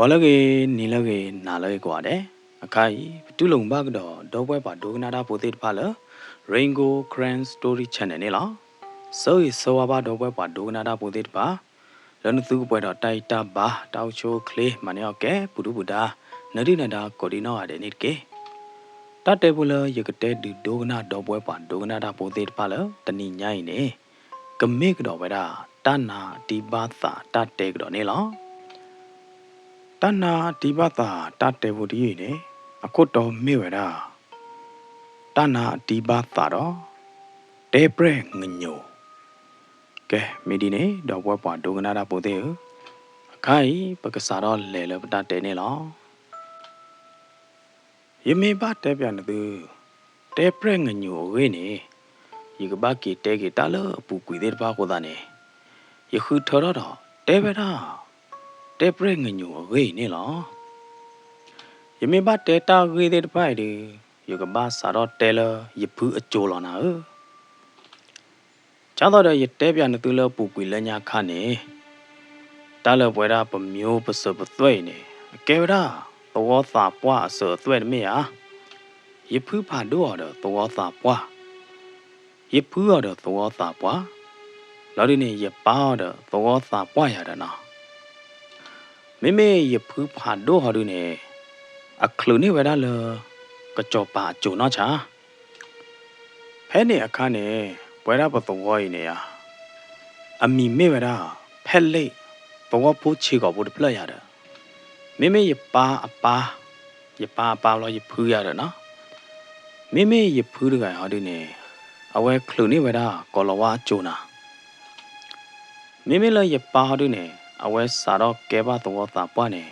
Qualage nilage nalage quade. A kai, tulung bagdo, dogwe pa dognada potet pala, Ringo Cran Story Channel. So is so about dogwe pa dognada potet pa. Learn through whether taita ba, tau cho clay, manioke, pudubuda, nadinada, codino adenike. Tatebula, you could take the dogna dogwe pa dognada potet pala, the nine. Come make doveda, tana, tibatha, tate gronela. Tana tibata tate wudi a koto mirada. Tana tibata do depre nyo. Ke medine do wapa doganada pode. Kai pakasaro lele tate ne lo. Yeme ba tepian du depre nyo wini. Yigabaki take it talo pukui de pakodane. Yahu torado debeda. Depre nyo wini lo. You may but data with it by the Yuga Sarot Taylor, you put a jolana. Chador ye tabian tula pupilania cane. Tala wet up a mule per subthwene. Gavada, the water poa, sir, thread me, ah. You poop a do order, the water poa. You poo order, the water poa. Lodine ye powder, the water poyadana. Mime ye poop a do ordine. A cluny vedala, Gachopa, Jonacha. Penny a cane, where up at the wine. A me mevera, pelle, the wapo chico would play at her. Mimi ye pa, ye pa, palo, ye poo yadana. Mimi ye poo guy hardine. Away cluny veda, Golowa, Jonah. Mimi la ye pa hardine, away saro gave the water pone.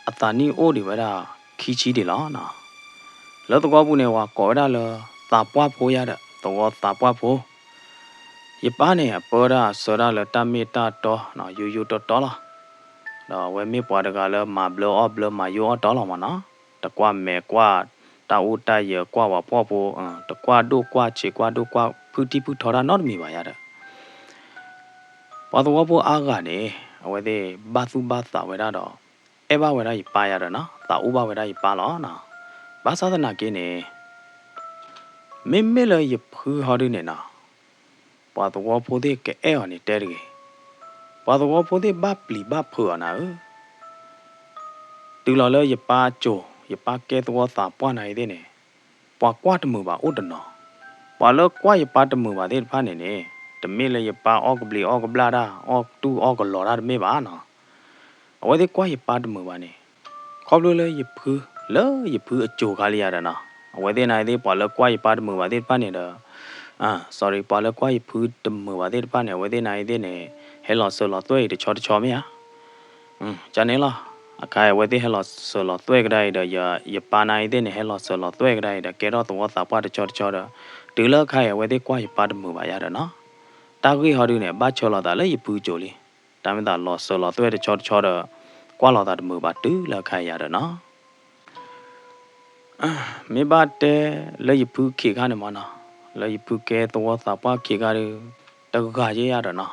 Atani odi veda, Kichi de lana. Let the Gobune Corda, Tapua Poyada, the word Tapua Po. Yipane, a Poda, Soda, Tamita, to, now you to dollar. Now, when me Podagala, my blow or blow my you dollar mana. The qua me qua, Tauta ye qua popo, the qua do qua che qua do qua putti putora not me by other. But the wobble agane, where they bathu batha without all. Eva where I buy at na, the uba where I palana. Basada nagine. Mimilla ye poo hardinena. But the wapo de ke eoni derry. But the wapo de bapli bapuana. Do la ye pa jo, ye pa get water pona idene. But quite move out odano. But look why ye part move at it panine. The miller ye pa ogably ogablada, or two ogalora mebana. Or they quite part move on it. Cobbler ye poo, lo ye poo a jogaliana. Within I did Pala quite part move at it panida. Sorry, Pala quite put the move at it panel within I didn't. Hello, solo way the chort chomia. Janela, a kai with the hello solo twig rider, your pana didn't hello solo twig rider, get out the water part of chort chorder. Do look high with the quiet part move I don't know. Tagui how do you bachelor that lay poo jolly. Damn that lost solo twig the chort chorder. Qual that move at do look high I don't know. Me bate lay poo kick animana. Lay poo get the water park kick out the gaji I don't know.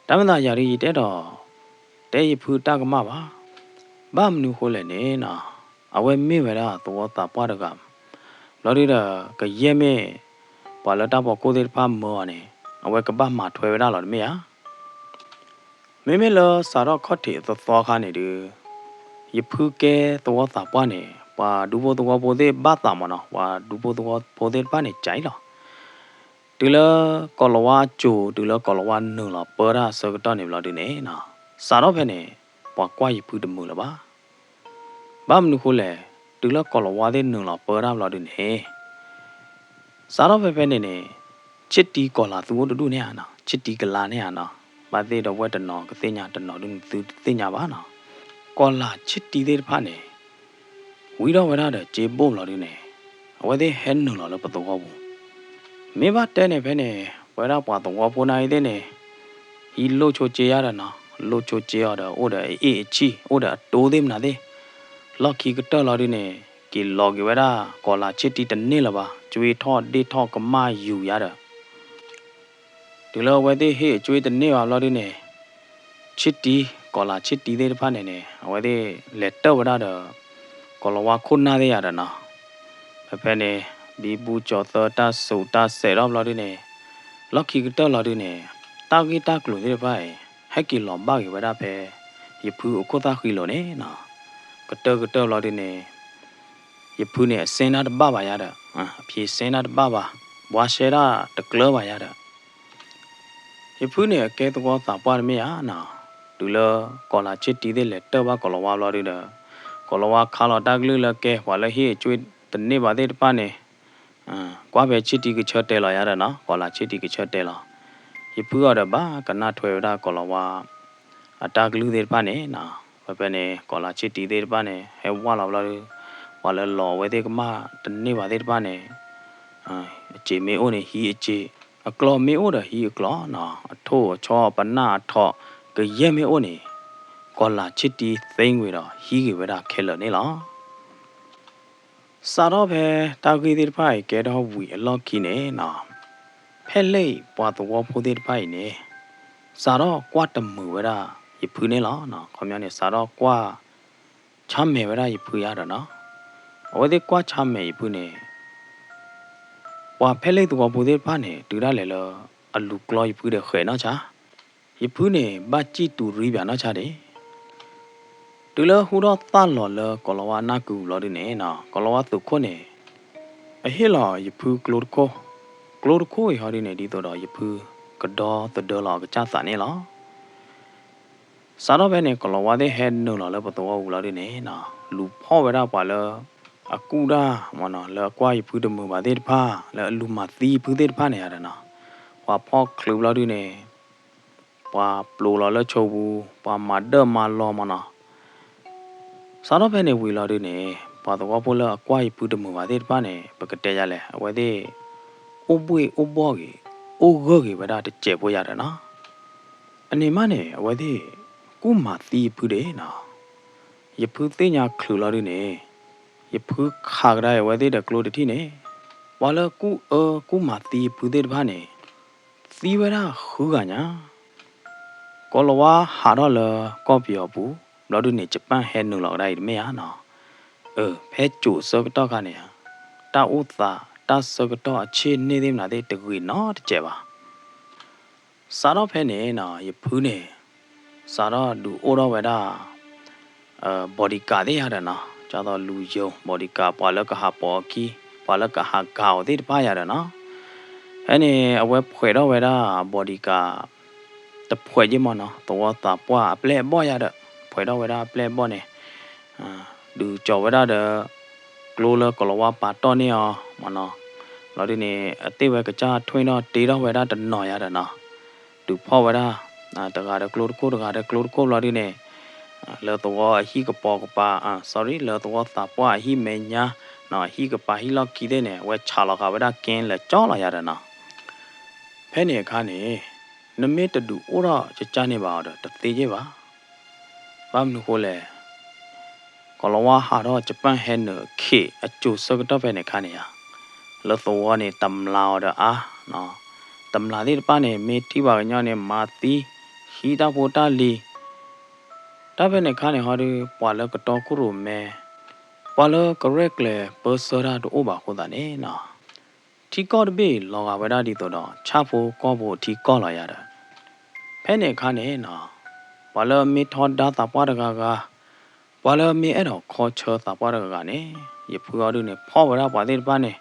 Damn that yari dead or they poo tag mava. Bam new hole na. Away me where the water paragam. Lorida Kayeme Palatabo coded palm money. Awake a bama $12 me. Mimilla Sara Cotti the thought honey do. You poo get the water bunny. Wa dubo the wabo de batamona, wa dubo the what poded bunny china. Dilla Colowa Joe, Dilla Colowa Nula, Pura, Circutoni Lodine, Saropene, wa quite put the mulaba. Bam Nuhule, Dilla Colowa de Nula, Pura Lodine. Saropene, Chitty Cola through the Duniana, Chitty Galaniana, but they the wetter nog, Thina the Nodun through Thinavana. Cola Chitty de Pane. We don't without a J. Bolorine. Where they had no lot of the wobble. Maybe 10 penny, where up at the wobble night then. He locho chiarana, locho chiara, order a chi, order told him nade. Lucky guitarine, kill log vera, cola chitty the nilaba, chui taught they talk my you yada. To low where they hear chui the near lorine. Chitty, ကောလာချစ်တီးတဲ့ဖာနေနေအဝဲတဲ့လက်တော့ဝရတော့ကောလဝါခုနာတဲ့ရတာနော်ဖဲနေဘီဘူးကျော်တော်တာဆူတာဆဲတော့လို့ဒီနေလောက်ခီကတော့လို့ဒီနေတာဂီတာကလို့တဲ့ဖာဟက်ကီလောဘာကြီးဝရဖဲယဖူအခုသားခီလို့နေနော်ကတော့လို့ဒီနေယဖူနေစင်နာတဘာပါရတာအပြေစင်နာတဘာပါဘွာရှေရာတကလပါရတာယဖူနေကဲတော့တာပွားမရနော်တူလကောလာချစ်တီးတဲ့လက်တော့ဘာကောလဝါလို့ဒီတော့ကောလဝါခါလို့တကလူလကဲဝါလဟီကျွေးတနေ့ပါတဲ့တပါနေကွာပဲချစ်တီကချတ်တဲလာရတာနော်ကောလာချစ်တီကချတ်တဲလာယဖူရတော့ဘာကနာထွေရတာကောလဝါအတကလူတဲ့ပါနေနော်ဘယ်နေကောလာချစ်တီတဲ့ပါနေဟဲဝါလာလို့ဝါလလောဝဲတဲ့ကမတနေ့ပါတဲ့တပါနေအချေမေအိုနေဟီအချေအကလောမေအိုတော့ဟီအကလောနော်အထိုးချောပနာထော့ကရဲမေအိုနေကောလာချစ်တီသိငွေတော့ဟီးကြီးဝဲတာခဲလနေလားစာတော့ပဲတာဂီဒီဖိုင်ကဲတော့ဝီအလော့ကီနေနော်ဖဲလိပွားတော့ဖိုဒီဖိုင်နေစာတော့ကွာတမှုဝဲတာယဖူးနေလားနော်ခေါမျိုးနေစာတော့ကွာချမ်းမဲဝဲတာယဖူးရတော့နော်အဝဲဒီကွာချမ်းမဲယဖူးနေပွာဖဲလိတော့ဖိုဒီဖာနေတူရလေလောအလူကလောယဖူးတဲ့ခဲနော်ချာယဖူးနေဘာကြည့်တူရီဗျာနော်ချာတယ်တူလဟူတော့တန်လော်လကောလဝါနာကူလော်ဒီနေနော်ကောလဝါသူခွနေအဟီလာယဖူးကလိုကိုဟောဒီနေဒီတော့ယဖူးကတော့တဒေါ်လောကချစာနေလောစားတော့ပဲနေကောလဝါတဲ့ဟဲနိုလော်လပတော်ဝူလော်ဒီနေနော်လူဖောဝရပါလောအကူဒါမနော်လောကွာယဖူးတမူပါတဲ့ဖာလောလူမသီဖူးတဲ့ဖာနေရတာနော်ဟွာဖောကလူလော်ဒီနေပွာပလိုလော်လချိုဘူးပွာမဒမလော်မနော်စားတော့ပဲနေဝီလာတွေနေပါတော့ဘောလအကွာပူတမူပါတဲ့ပါနေပကတဲ့ရလဲအဝဲတဲ့အိုပွေအိုဘောကြီးအိုဂောကြီးဝဒါတကျဲပေါ်ရတယ်နော်အနေမနဲ့အဝဲတဲ့ကုမာသီပူတယ်နော်ယဖူးသိညာခလူလာတွေနေယဖူးခါကြရဝဲတဲ့ကလိုတတိနေဝါလကုမာသီပူတဲ့ပါနေသီဝရခူကညာကောလဝါဟာတော့လကောပြောဘူးလောဒုနေဂျပန်ဟဲနူလောက်တိုင်းမေဟာနော်ဖဲကျိုစကတော့ကနေတာဥသာတာစကတော့အခြေနေသေးမလားတဲ့တကွေနော်တကြပါစားတော့ဖဲနေနော်ရဖူးနေစားတော့လူအိုတော့ဝဲတာဘော်ဒီကာတဲ့ရတာနော်ကျတော့လူယုံဘော်ဒီကာပွာလကဟာပေါ်ကီပွာလကဟာကောက်တဲ့ပါရတာနော်အဲ့နေအဝဲဖွေတော့ဝဲတာဘော်ဒီကာတဖွေကြီးမနော်တော့တာပွာအပလက်ဘောရတဲ့ဖွေတော့ဝဲတာပလက်ဘောနေดูจอวดาเดกลัวเลยกลัวว่าปาตอนนี้อ๋อมันเนาะเราดิเนี่ยตีไว้ก็จะทุ่งเนาะตีเราไว้ได้แต่หน่อยอะเนาะดูพ่อไว้ได้แต่ก็ได้กลัวเราดิเนี่ยเราตัวฮีกับปอกับปาsorry เราตัวตาปอฮีเมียเนาะฮีกับปาฮีเราคิดได้เนี่ยไว้ชาเราก็ไว้ได้เก่งเลยจ้อเราอะเนาะเพ่เนี่ยข้าเนี่ยน้ำเม็ดดูอุระจะจ้าเนี่ยบ่าวเด้อแต่ตีเจ็บบ่บ้ามนุโคเลยกลวาหาတော့ဂျပန်ဟဲနခေအကျိုးစကတော့ပဲနေခါနေရလောသောနေတမ်လာတော့နော်တမ်လာဒီပနေမေတိပါညနေမာတီဟီတာပိုတာလီတပဲနေခါနေဟောဒီပွာလကတော့ကုရုမဲပွာလကရက်လေပစရာတော့ဘာခေါ်တာနေနော်ထီကော့ဘေလောကဝဒဒီတော့ချဖို့ကောဖို့ထီကော့လာရတာဖဲနေခါနေနော်ပွာလမေထောဒါတာပွားတကားဝါလမီအဲ့တော့ခေါ်ချတာပွားရကနေရဖူရတို့နေဖောဝရပါတဲ့ပါနေ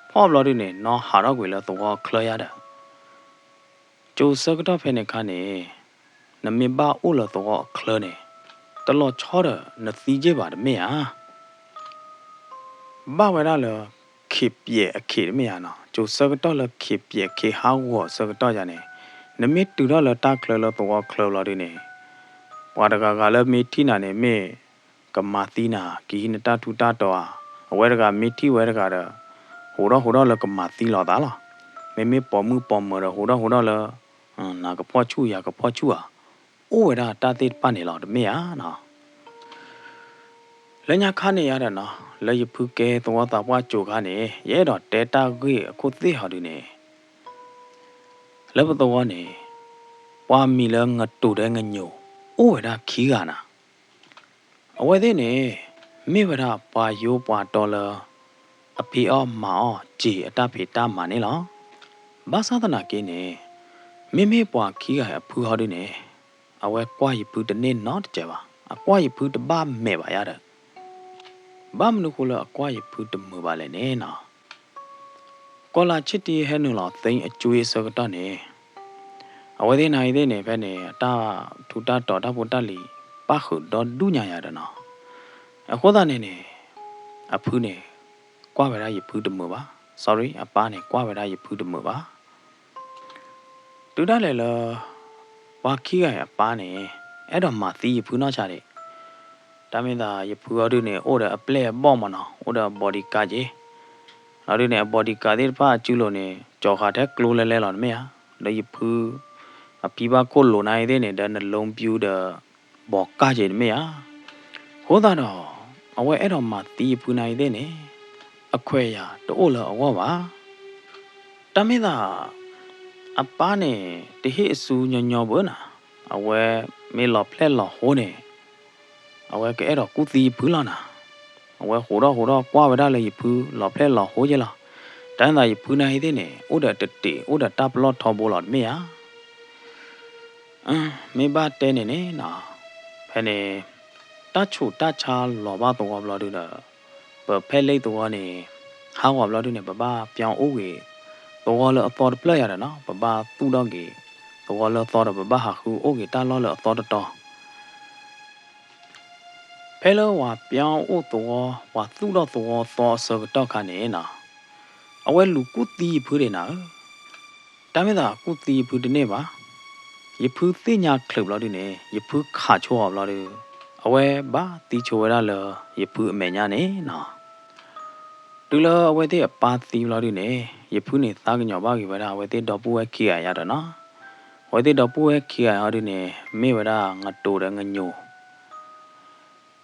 ဖောဘလတို့နေနော်ဟာတော့ကွေလတော့ခလရတာကျိုးစကတော့ဖဲနေခါနေနမေပါအိုလတော့ခလနေတလောချောရနသီးကြပါတမေဟာဘာဝရလခေပြေအခေမေဟာနော်ကျိုးစကတော့လခေပြေခေဟာဝစကတော့ရနေနမေတူတော့လတာခလလတော့ခလလတွေနေပွားတကကလည်းမေတီနာနေမေကမာတီနာကီနတာထူတာတော့အဝဲတကမီတီဝဲတကတော့ဟိုတော့လကမာတီလာတာလားမေပေါ်မှုပေါ်မရဟိုတော့လနာကဖောချူရကဖောချူအိုဝဲတာတာတိပနေလောက်တမေဟာနော်လညာခါနေရတာနော်လေယဖူကဲတော့တာပွားကြိုခါနေရဲတော့တေတာကြီးအခုသိဟာဒီနေလေဘတော်နေပွားမီလငတ်တူတဲ့ငညို အိုဝဒါခီးကနာအဝဲသေးနေမိဝဒါပွာယိုးပွာတော်လအဖေအောမောကြည်အတဖေတာမာနေလောဘာသာတနာကင်းနေမိပွာခီးကအဖူဟော်ဒီနေအဝဲကွာယဖူတနေနော်တကြပါအကွာယဖူတဘာမဲ့ပါရတဲ့ဘာမနုခုလအကွာယဖူတမူပါလေနေနော်ကောလာချစ်တီဟဲနူလောသိန်းအကျွေးစကတော့နေအဝဲသေးနိုင်သေးနေဖက်နေအတာထူတာတော်တာဖို့တက်လီပါခုတော့ဒုညာရတဲ့နော်အခုသားနေနေအဖူးနေကွာဝရယဖူးတမပါ sorry အပားနေကွာဝရယဖူးတမပါတူတာလေလောဝါခီးရပားနေအဲ့တော့မှသီးယဖူးနောက်ချတယ်ဒါမင်းသားယဖူးရတို့နေအိုဒါအပလက်ပေါ့မနော်အိုဒါ body ကကြီးအဲ့ဒီနေ body ကတဲ့ဖာကျူလို့နေကြော်ခါတဲ့ကလိုလဲလဲလော်မရဒါယဖူးအပီပါကိုလိုနိုင်တဲ့နေတဲ့နှလုံးပြူးတဲ့ဘောကကြီးမရဟိုသားတော့အဝဲအဲ့တော့မှသီးယဖူးနိုင်တဲ့နေအခွဲရတို့လောအဝပါတမင်းသားအပားနေတဟိအဆူညညောဘောနာအဝဲမေလော်ဖလက်လော်ဟိုးနေအဝဲကဲတော့ကုသီဘူးလာနာအဝဲဟိုတော့ကွာဝဒလေဖူးလော်ဖလက်လော်ဟိုးကြလားတန်းသာယဖူးနိုင်တဲ့နေဥဒတတေဥဒတပ်လော့ထော်ဘောလော်မေယာမေဘတဲနေနေနော်ဖဲနေတတ်ချိုတတ်ချာလော်ဘာတော့ဘလော်ဒူနာပဖဲလေးတော့နေဟာဝဘလော်ဒူနေပပပြောင်းအိုးကြီးတော်လအတော်ပလက်ရတယ်နော်ပပသူ့တော့ကြီးတော်လတော်ပပဟာခုအိုးကြီးတာလောလအတော်တော်ဖဲလောဝါပြောင်းအိုးတော်ဝါသူ့တော့တော်သောစကတော့ခနဲ့နော်အဝဲလူကုတီဖူးတယ်နော်တမ်းမသာကုတီဖူးတနေ့ပါယဖူးသိညာခလုတ်လောက်ဒီနေယဖူးခါချိုးအောင်လောက်ဒီအဝဲဘာတီချိုရလယဖူးအမေညာနေနော်တူလအဝဲတဲ့ပါတီလောက်ဒီနေယဖူးနေသားကညောပါကြီးဗရာအဝဲတဲ့တော့ပူဝဲခိရရတော့နော်ဝဲတဲ့တော့ပူဝဲခိရဟောဒီနေမေဗရာငတိုတဲ့ငညို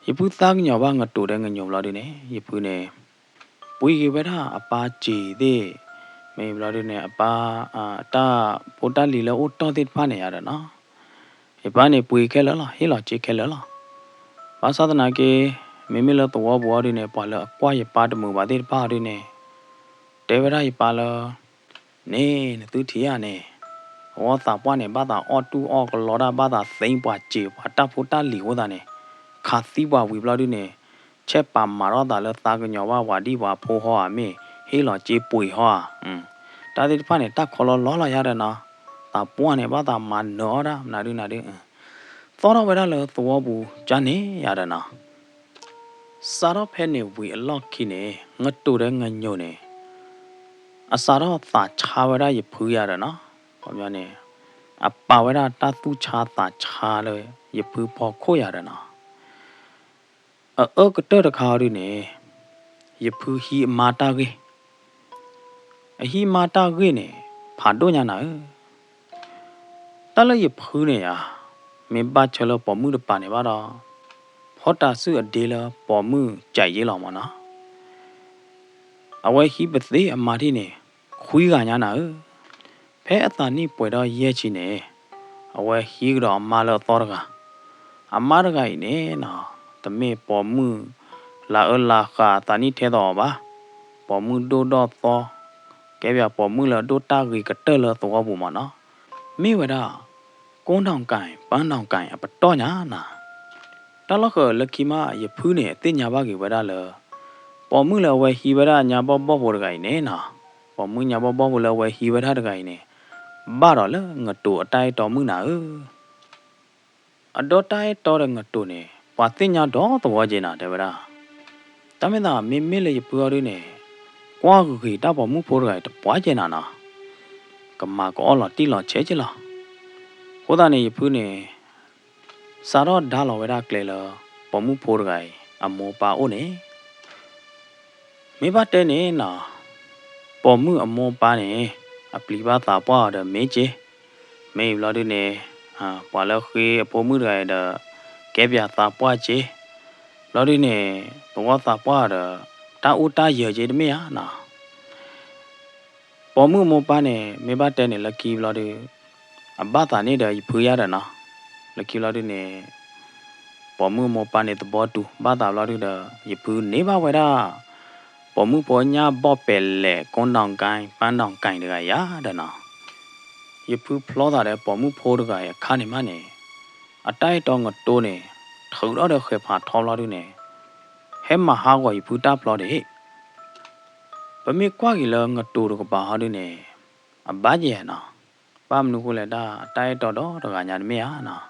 ယဖူးသားကညောပါငတိုတဲ့ငညိုလောက်ဒီနေယဖူးနေပွေကြီးဗရာအပါကြည်တဲ့မေဗလာဒီနေအပါတာပိုတာလီလောတော်တဲ့ဖာနေရတော့နော်ယပနေပွေခဲလောဟေလောချေခဲလောဘာသာတနာကေမိမိလတော့ဘောဒီနေပါလအကွာရပါတမှုပါတဲ့ပါဒီနေတေဝရရပါလနေသူထီရနေဝါတာပွားနေဘာသာအော်တူအော်ကလော်ဒါဘာသာသိမ့်ပွားကြေပွားတာဖိုတာလီဝဒနေခါသီပွားဝီဘလာဒီနေချက်ပါမာရောတာလသာကညောဝါဒီဝါဖိုးဟောအမေဟေလောကြေပွေဟောတာဒီဖာနေတခလောလောလာရတဲ့နော်တာပွားနေဘာသာမနောရာနာဒီသောရဝရလောသောဘူးဂျန်နေရတဲ့နော်စာတော့ဖဲနေဝီအလော့ခိနေငတ်တူတဲ့ငညိုနေအစာတော့သာချာဝရရဖူးရတဲ့နော်ဘာပြောနေအပါဝရတသူချာသာချာလေရဖူးပေါ်ခိုးရတဲ့နော်ကတဲ့တခါရနေရဖူးဟီမာတာကြီးအဟီမာတာကြီးနေဖာတော့ညာနာတလည်းရဖူးနေရမင်းပါချလောပေါ်မှုတပါနေပါတော့ဟောတာစုအဒေလာပေါ်မှုကြိုက်ရေးလောင်မနော်အဝဲဟိပသေးအမာတိနေခွေးကညာနာဖဲအတာနိပွေတော့ရဲချီနေအဝဲဟိကတော့အမာလောသောရကအမာရကိုင်နေနော်တမေပေါ်မှုလာလာခာတာနိထဲတော့ပါပေါ်မှုဒိုတော့သောကဲပြပေါ်မှုလာဒိုတာကြီးကတဲလောသောဘူးမနော်မိဝဒကုန်းတောင်ကိုင်ပန်းတောင်ကိုင်အပတော့ညာနာတလောက်ခလခိမယဖူးနေအတင်ညာဘကေဝဒလပေါ်မှုလဝဲဟီဝဒညာဘောဘောဘောတကိုင်နေနာပေါ်မှုညာဘောဘောဘောလဝဲဟီဝဒတကိုင်နေဘာတော့လငတူအတိုင်းတော်မှုနာအတော်တိုင်းတော်တဲ့ငတူနေပွာတင်ညာတော့သဘောကျင်တာတယ်ဗလားတမင်သားမင်းမလေးပူရင်းနေကွာခေတပေါ်မှုဖိုးတကိုင်တပွားကျင်တာနာကမာကောလော်တီလော်ချဲချလာဟိုတာနေဖူးနေစာတော့ဒါလောဝဲရကလေလပေါ်မှုဖိုးရိုင်အမောပါအိုနေမိဘတဲနေနော်ပေါ်မှုအမောပါနေအပလီပါတာပွားတဲ့မေချေမေဘလာဒီနေပွာလခေပေါ်မှုရိုင်တဲ့ကဲပြတာပွားချေလော်ဒီနေဘောတာပွားတဲ့တာဦးတာရချေတမေဟာနော်ပေါ်မှုမောပါနေမိဘတဲနေလကီဘလာဒီအဘတာနေတဲ့ဖူရတဲ့နော် လက်ကျလာတဲ့နေပေါ်မှုမောပန်တဲ့ဘောတူဘာသာလာတဲ့ရပူနေပါဝဲတာပေါ်မှုပေါ်ညာဘော့ပယ်လေကွန်တောင်ကိုင်းပန်းတောင်ကိုင်းတကရတဲ့နော်ရပူဖလောတာတဲ့ပေါ်မှုဖိုးတကရခါနေမနေအတိုက်တော့ငတိုးနေထုံတော့တဲ့ခေဖာထောလာတဲ့နေဟဲမဟာဝရပူတာဖလောတဲ့ပမေကွာကြီးလငတိုးတကပါဟာတဲ့နေအဘာကြီးနော်ပမနုကိုလေတာအတိုက်တော့တကညာမေးဟာနော်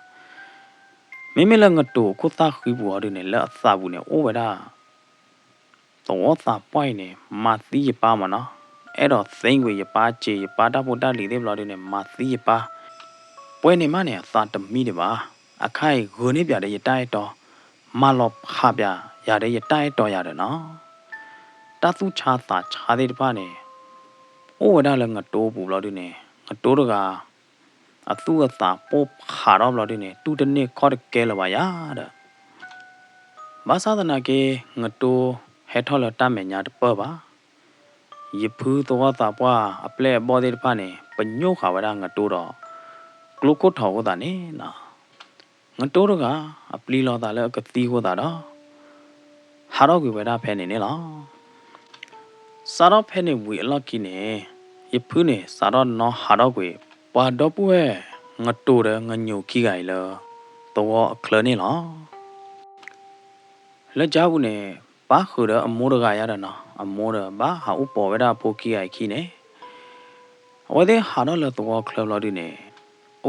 မိမလငတိုးကိုသားခိဘူးဟာတဲ့နေလက်အသဘူးနေအိုးဝဒါတော့သာပွိုင်းနေမာသီးရပါမနော်အဲ့တော့သိန်းွေရပါချေရပါတာဖို့တာလီတဲ့ဘလော်တွေနဲ့မာသီးရပါပွဲနေမနဲ့သာတမီတွေပါအခိုင်ဂုန်နေပြတဲ့ရတိုက်တော့မလောဖပြရတဲ့ရတိုက်တော့ရတယ်နော်တသူချာသာချာတဲ့တပါနေအိုဝဒါလည်းငတိုးဘူးဘလော်တွေနဲ့ငတိုးတကအသူအသာပို့ခါတော့ဘလော်တွေနဲ့တူတနေ့ခေါ်ကဲလပါရတဲ့ဘာသာသနာကေငတိုးဟဲထော်လတမယ်ညာတပပါယဖူးတော့တာပွားအပလက်ဘောဒီတဖာနေပညိုခါဝရငတိုးတော့ကလုကိုထော်ဟောတာနေနော်ငတိုးတော့ကအပလီလောတာလဲကတိဟောတာတော့ဟာတော့ကွေဝရဖဲနေနေလားစာတော့ဖဲနေဝီအလော့ကီနေယဖူးနေစာတော့နော်ဟာတော့ကွေပွာတော့ပွဲငတိုးတယ်ငညိုခီကြိုင်လောတော့အခလနေလားလက်ကြဘူးနေဘာခုရအမိုးရကရတာနော်အမိုးရဘာဟာဥပေါ်ဝဒပိုကီအိုက်ခီနေဝဒေဟာတော့လတော့ခလလော်ဒီနေ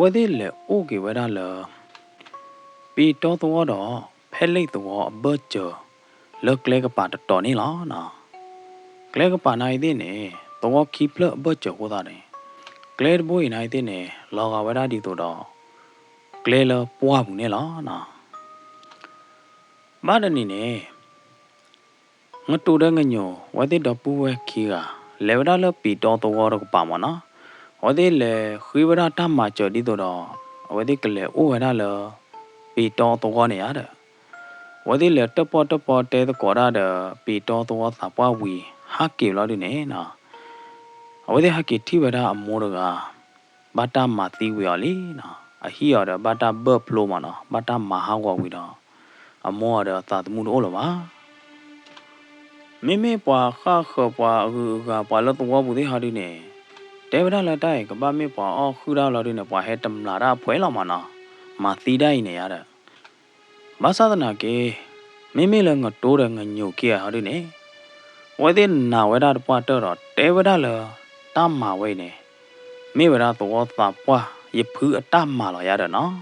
ဝဒေလေအိုကေဝဒလပီတော့တော့ဖဲလိတ်တော့အဘတ်ချလက်ကလေကပါတော်နေလားနော်ကလေကပါနိုင်တဲ့နေတော့ခီပလအဘတ်ချဟောတာနေကလေဘိုးနိုင်တဲ့နေလောကဝဒဒီတော့ကလေလပွားဘူးနေလားနော်ဘာဒနီနေငတူတဲ့ငညောဝတိတော့ပူဝဲခီကလေဝဒလပီတော့တော့ပါမနော်ဝတိလေခွေဝဒတမချော်ဒီတော့ဝတိကလေအိုဝဒလပီတော့နေရတဲ့ဝတိလေတပေါ်တဲကောရတဲ့ပီတော့သာပွားဝီဟာကေလော်ဒီနေနော်ဝတိဟာကေတိဝဒအမောရကဘာတာမသီဝီရလီနော်အဟီရတဲ့ဘာတာဘဖလိုမနော်ဘာတာမဟာဝဝီတော့အမောရတဲ့သာတမှုလို့လောပါမိမိပွာခခပွာအခုကပွာလတော့ဘူးဒီဟာဒီနေတေဝဒလာတိုက်ကဘာမိပွာအော်ခူရာလာဒီနေပွာဟဲတမလာတာဖွဲလာမနော်မသီတိုင်းနေရတဲ့မသဒနာကေမိမိလည်းငတိုးတယ်ငညိုကေဟာဒီနေဝဲတဲ့နာဝဲတာပွာတော့တေဝဒလာတမ္မာဝဲနေမိဝရတော့သာပွာရဖူးအတမလာရတဲ့နော်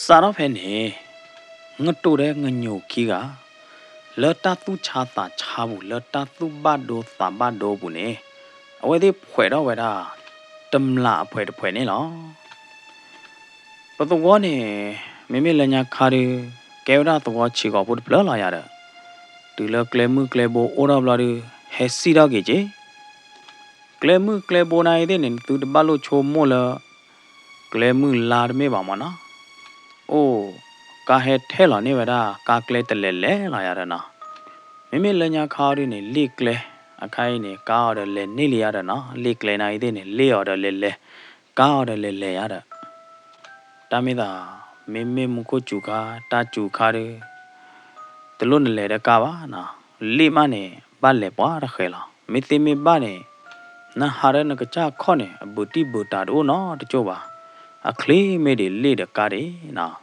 စာတော့ဖဲနေငတိုးတယ်ငညိုကေကလတသူချာတာချာဘူးလတသူဘတ်ဒိုသဘတ်ဒိုဘူးနေအဝဲဒီဖွဲတော့ဝဲတာတမလာအဖွဲတဖွဲနေလောပတော့နေမိလညာခါရီကဲဝဒတော့ချီကောဖို့ဘလလာရတဲ့ဒီလကလမှုကလဘိုအိုရဘလာဒီဟက်စီတော့ကြီးကလမှုကလဘိုနိုင်တဲ့နေသူတဘလို့ချိုမို့လကလမှုလာရမေးပါမနော်အိုးကာဟဲထဲလာနေဝဒကာကလဲတလဲလဲလာရတဲ့နော်မိလညာခါရီနေလိကလဲအခိုင်နေကားရလဲနေလရတဲ့နော်လိကလဲနိုင်တဲ့နေလေရလဲကားရလဲရတဲ့တမိသာမိမကိုကျူကာတာကျူခါရီတလို့နေလေတဲ့ကားပါနော်လိမနေဘာလဲပွားရခဲလားမိသိမိဘာနေနဟာရနကချခေါနေဘူတိဘူတာတို့နော်တချို့ပါအခလီမေဒီလေတဲ့ကားရီနော်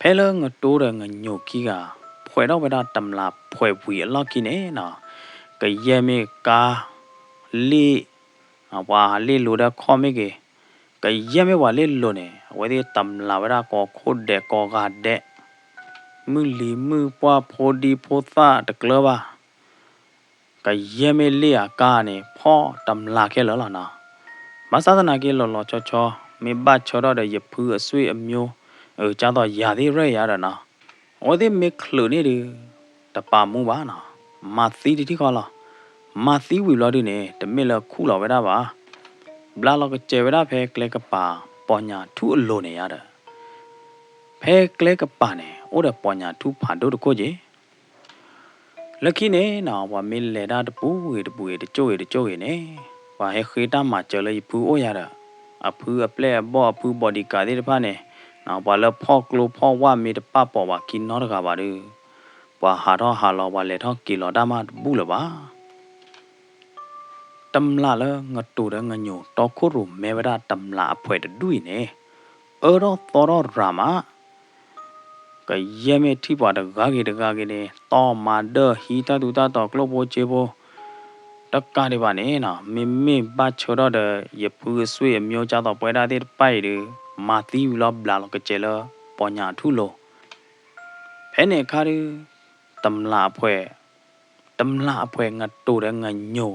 ဖဲလငတိုးရငညိုခီကဖွဲတော့ဝဒတမလာဖွဲဝီအလော့ကီနေနော်ကရဲမေကာလီဝါလီလိုတဲ့ခေါ်မေကေကရဲမေဝါလီလိုနေဝဲဒီတမလာဝဒကောခုတ်တဲ့ကောကတဲ့မူလီမူပွားဖိုဒီဖိုသာတကလပါကရဲမေလီယာကာနေဖောတမလာခဲလောနော်မသဒနာကေလောချောမေဘတ်ချောတော့တဲ့ရဖူးအဆွေအမျိုးကျတော့ရာသေးရဲရတာနော်ဝဒီမခလူနေဒီတပါမှုပါနော်မသီတီခေါ်လားမသီဝီလော်ဒီနေတမစ်လခုလော်ဝဲတာပါဘလာလောကကျေဝဲတာဖဲကလက်ကပါပေါ်ညာထူအလိုနေရတာဖဲကလက်ကပါနေအိုးတဲ့ပေါ်ညာထူဖာတို့တကိုကြီးလက်ခိနေနော်ဝမီလေတာတပူတကျိုးရနေဝါဟဲခေတာမှာကျလေဘူးအိုရတာ အဖူအပလက်ဘောအဖူဘော်ဒီကာတဲ့ဖာနေနော်ဘာလဲဖော့ကလိုဖော့ဝါမီတပပေါ်ပါကင်းနော်တကပါလေဘာဟာတော့ဟာလောဘာလေတော့ကီလောဒါမဘူးလပါတမ်လာလငတ်တူရငညိုတော့ခုရုမဲဝရတမ်လာအဖွဲတူနေအော်တော့တော်ရာမကရဲမဲထိပါတကားကြီးနေတော့မာဒဟီတာတူတာတော့ကလောဘောချေဘောတက္ကရီပါနေနော်မိပါချောတော့တဲ့ရပူဆွေမျိုးကြတော့ပွဲတာတဲ့ပိုက်တယ်မာတီယူလောဘလာလောကကျဲလောပေါ်ညာထုလောဖဲနေခါရီတမ်လာအဖွဲငတ်တူရငညို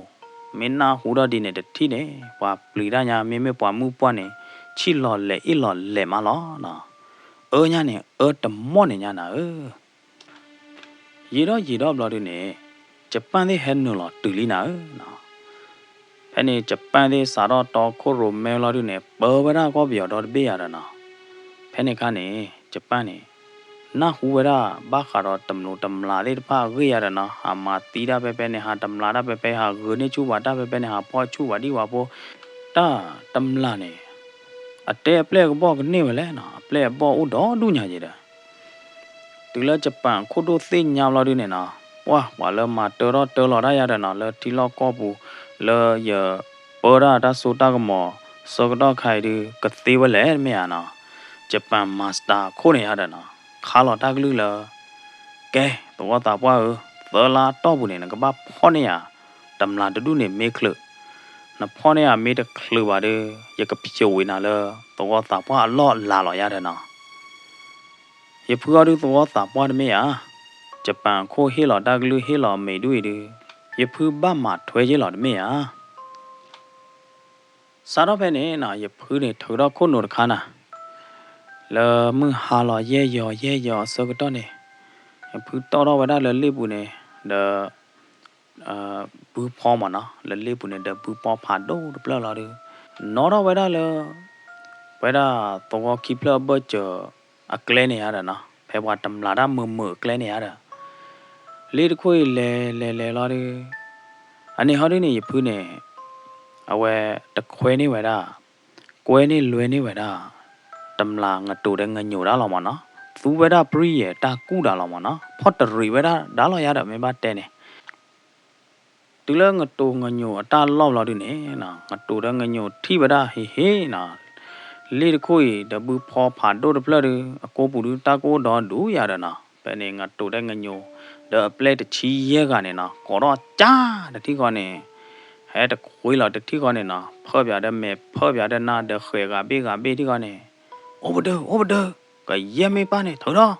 မင်းနာဟူတော့ဒီနေတတိနေပွာပလီရညာမင်းပွားမှုပွားနေချီလော်လေအီလော်လေမလောနော်ညာနေတမော့နေညာနာရေတော့ဘလော်ဒီနေဂျပန်သေးဟဲနိုလော်တူလီနာနော်အဲ့နေဂျပန်သေးစာတော့တော်ခိုရိုမဲလော်ဒီနေဘောဝရကောပြောတော့ပေးရတာနော်ဖဲနေခါနေဂျပန်နေနာဟူဝရဘာခါတော့တမလို့တမလာလေးတဖာခေရတာနော်ဟာမာတီတာပဲနေဟာတမလာတာပဲဟာဂနေချူဝါတာပဲနေဟာပေါ်ချူဝါဒီဝါပေါ်တာတမလာနေအတဲပလက်ဘောကနေဝလဲနော်ပလက်ဘောဥတော်ဒုညာကြီးတာဒီလဂျပန်ခိုတိုသိညာလော်ဒီနေနော်ဝါလမာတော်လော်ရရတာနော်လတီလောကောဘူးလေရပေါ်ရာတာဆိုတာကမောစောကတော့ခိုင်ဒီကတိဝလဲမြာနော်ဂျပန်မာစတာခိုးနေရတာနော်ခါလော်တာကလူလာကဲတော့တာပွားသလာတော့ဘူးနေကဘာဖောနေရတမလာတူနေမေခလနဖောနေရမေတခလပါတယ်ရကပြဝေနာလာတော့တာပွားလော့လာလော်ရတယ်နော်ရဖူရတူတော့တာပွားတမေရဂျပန်ခိုဟေလော်တာကလူဟေလော်မေတွေ့တယ်ရဖူဘတ်မှာထွဲကြီးလော်တမေရစားတော့ဖဲနေနော်ရဖူနေထော်တော့ခုနိုတခါနာလေမဟာလောရဲရောစကတော့နေဖူတော်ဝဒလေပူနေဒဘူဖောမနော်လေပူနေဒဘူပေါ်ဖာဒိုပလလာရနော်တော့ဝဒလေဝဒတော့ကိပလဘချအကလဲနေရတာနော်ဖဲဘွားတမလာတာမကလဲနေရတာလေတခွေလဲလာရအနေဟောဒီနေဖူနေအဝဲတခွဲနေဝဒကွဲနေလွယ်နေဝဒတမလာငတူတဲ့ငညိုတာလောမနော်သူဝဒပရိယတာကူတာလောမနော်ဖော့တရီဝဒဒါလောရတာမင်းပါတဲနေဒီလငတူငညိုအတာလောက်လောက်ဒီနေနော်ငတူတဲ့ငညိုထိဝဒဟေနော်လေတခွေတဘူဖောဖာဒိုဒပလအကိုပူတာကိုတော့ဒူရတာနော်ပဲနေငတူတဲ့ငညိုဒပလက်တချီရဲကနေနော်ကောတော့ကြာတတိကောနေဟဲ့တခွေလောက်တတိကောနေနော်ဖော့ပြတဲ့မဲဖော့ပြတဲ့နာတဲ့ခွေကဘေးတိကောနေ over ကရဲမေပါနေထော်တော့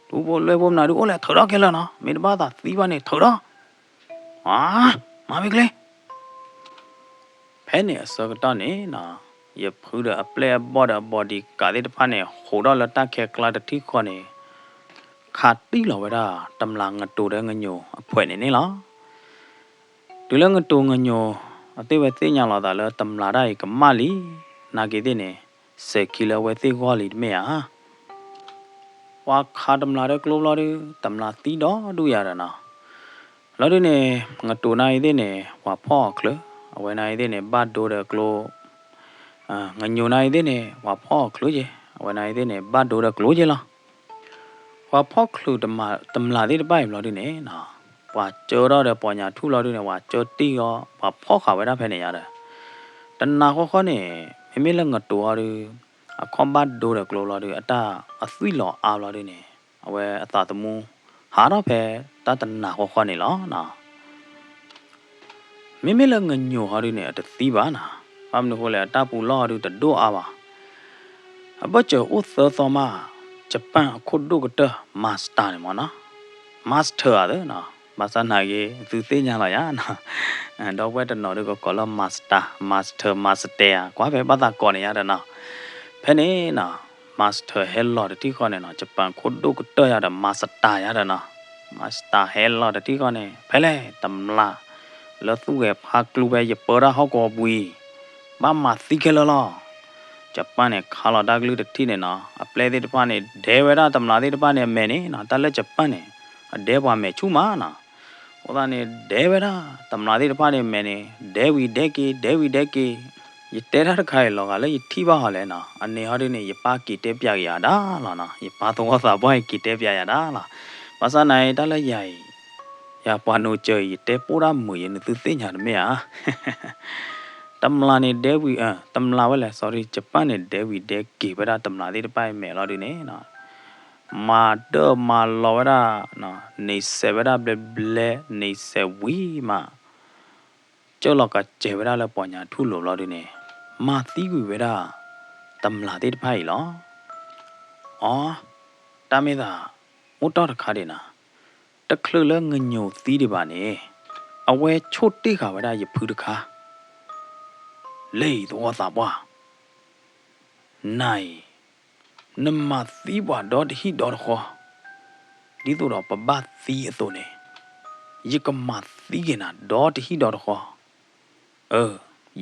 ဒူဘောလွဲဘောနာဒူအိုလဲထော်တော့ခဲလာနော်မင်းတပါသာသီးပါနေထော်တော့ဟာမမီကလေးဖဲနေအစောကတော့နေနော်ရဖူးတဲ့အပလက်ဘော်ဒီကာတဲ့တဖာနေဟိုတော့လတခဲကလာတတိခေါနေခါတီလောဝဲတာတမလာငတူတဲ့ငညိုအဖွဲနေလားဒီလငတူငညိုအသေးပဲသိညာလာတာလဲတမလာတဲ့ကမလီနာကေတဲ့နေ10 kilo ဝဲသိခေါ်လီမေဟာဝါခါတမလာတဲ့ကလိုလာတဲ့တမလာတီတော့ဒူရတာနော်လော်ဒီနေငတူနိုင်တဲ့နေဝါဖော့ကလအဝဲနိုင်တဲ့နေဘတ်ဒိုတဲ့ကလိုငညိုနိုင်တဲ့နေဝါဖော့ကလိုကြီးအဝဲနိုင်တဲ့နေဘတ်ဒိုတဲ့ကလိုကြီးလားဝါဖော့ကလိုတမလာတဲ့ပိုင်လော်ဒီနေနော်ဝါကြောတော့တဲ့ပေါ်ညာထူလော်ဒီနေဝါကြောတီရောဝါဖော့ခါဝဲတာဖဲနေရတယ်တနာခေါနေမိလငတူဟာရအခွန်ဘတ်ဒိုရကလိုလာရအတာအသီလောအားလာရနေအဝဲအတာတမူဟာတော့ဖဲတတနာခေါနေလောနော်မိလငညိုဟာရနေအတသီးပါနာဘာမလို့ဟိုလဲအတာပူလောရတဒိုအားပါအဘချေဥသသောမဂျပန်ခုဒုကတမတ်စတာနေမနော်မတ်စတာရတယ်နော်မဆန်နိုင်ရေသူသိညာလာရနော်တော့ဝဲတနော်တို့ကလမတ်စတာမတ်စတာကွာပဲဘာသာကောနေရတဲ့နော်ဖဲနေနော်မတ်စတာဟဲလော်တီခေါနေနော်ဂျပန်ခုဒုကတရတဲ့မတ်စတာရတဲ့နော်မတ်စတာဟဲလော်တီခေါနေဖဲလေတမလာလောသူရဲ့ဖာကလူပဲရပေါ်တာဟောက်ကောပွီဘာမသိကလလောဂျပန်နဲ့ခါလော်ဒါကလူတီနေနော်အပလဲတဲ့တပနဲ့ဒဲဝဲတာတမလာတဲ့တပနဲ့မဲနေနော်တလက်ဂျပန်နဲ့အဒဲပွားမဲချူမာနော်ဟိုဒါနေဒဲဝဲတာတမလာတဲ့တပနဲ့မဲနေဒဲဝီဒဲကီ ye tera khai lo ga le ye thi ba ha le na ane ha de ne ye pa ki te pya ya da la na ye pa to sa boy ki te pya ya da la ba sa nai da le yai ya pa no che ye te po ra mu ye ne tu se nya de me ya tamla ne de wi tamla wa le sorry japan ne de wi de ki ba da tamla de de pai me lo de ne na ma de ma lo ra na ne se ba da ble ble ne se wi ma cho lo ka che ba da le po nya thu lo lo de ne ma ti wi ba da tamla de de pai lo oh ta me da mo to da kha de na ta khlu le ngnyo ti de ba ne a we chot ti kha ba da ye phu de kha le do sa bwa nai nama ti bwa do de hi do kho di to do pa ba ti a to ne ye ka ma ti ge na do de hi do kho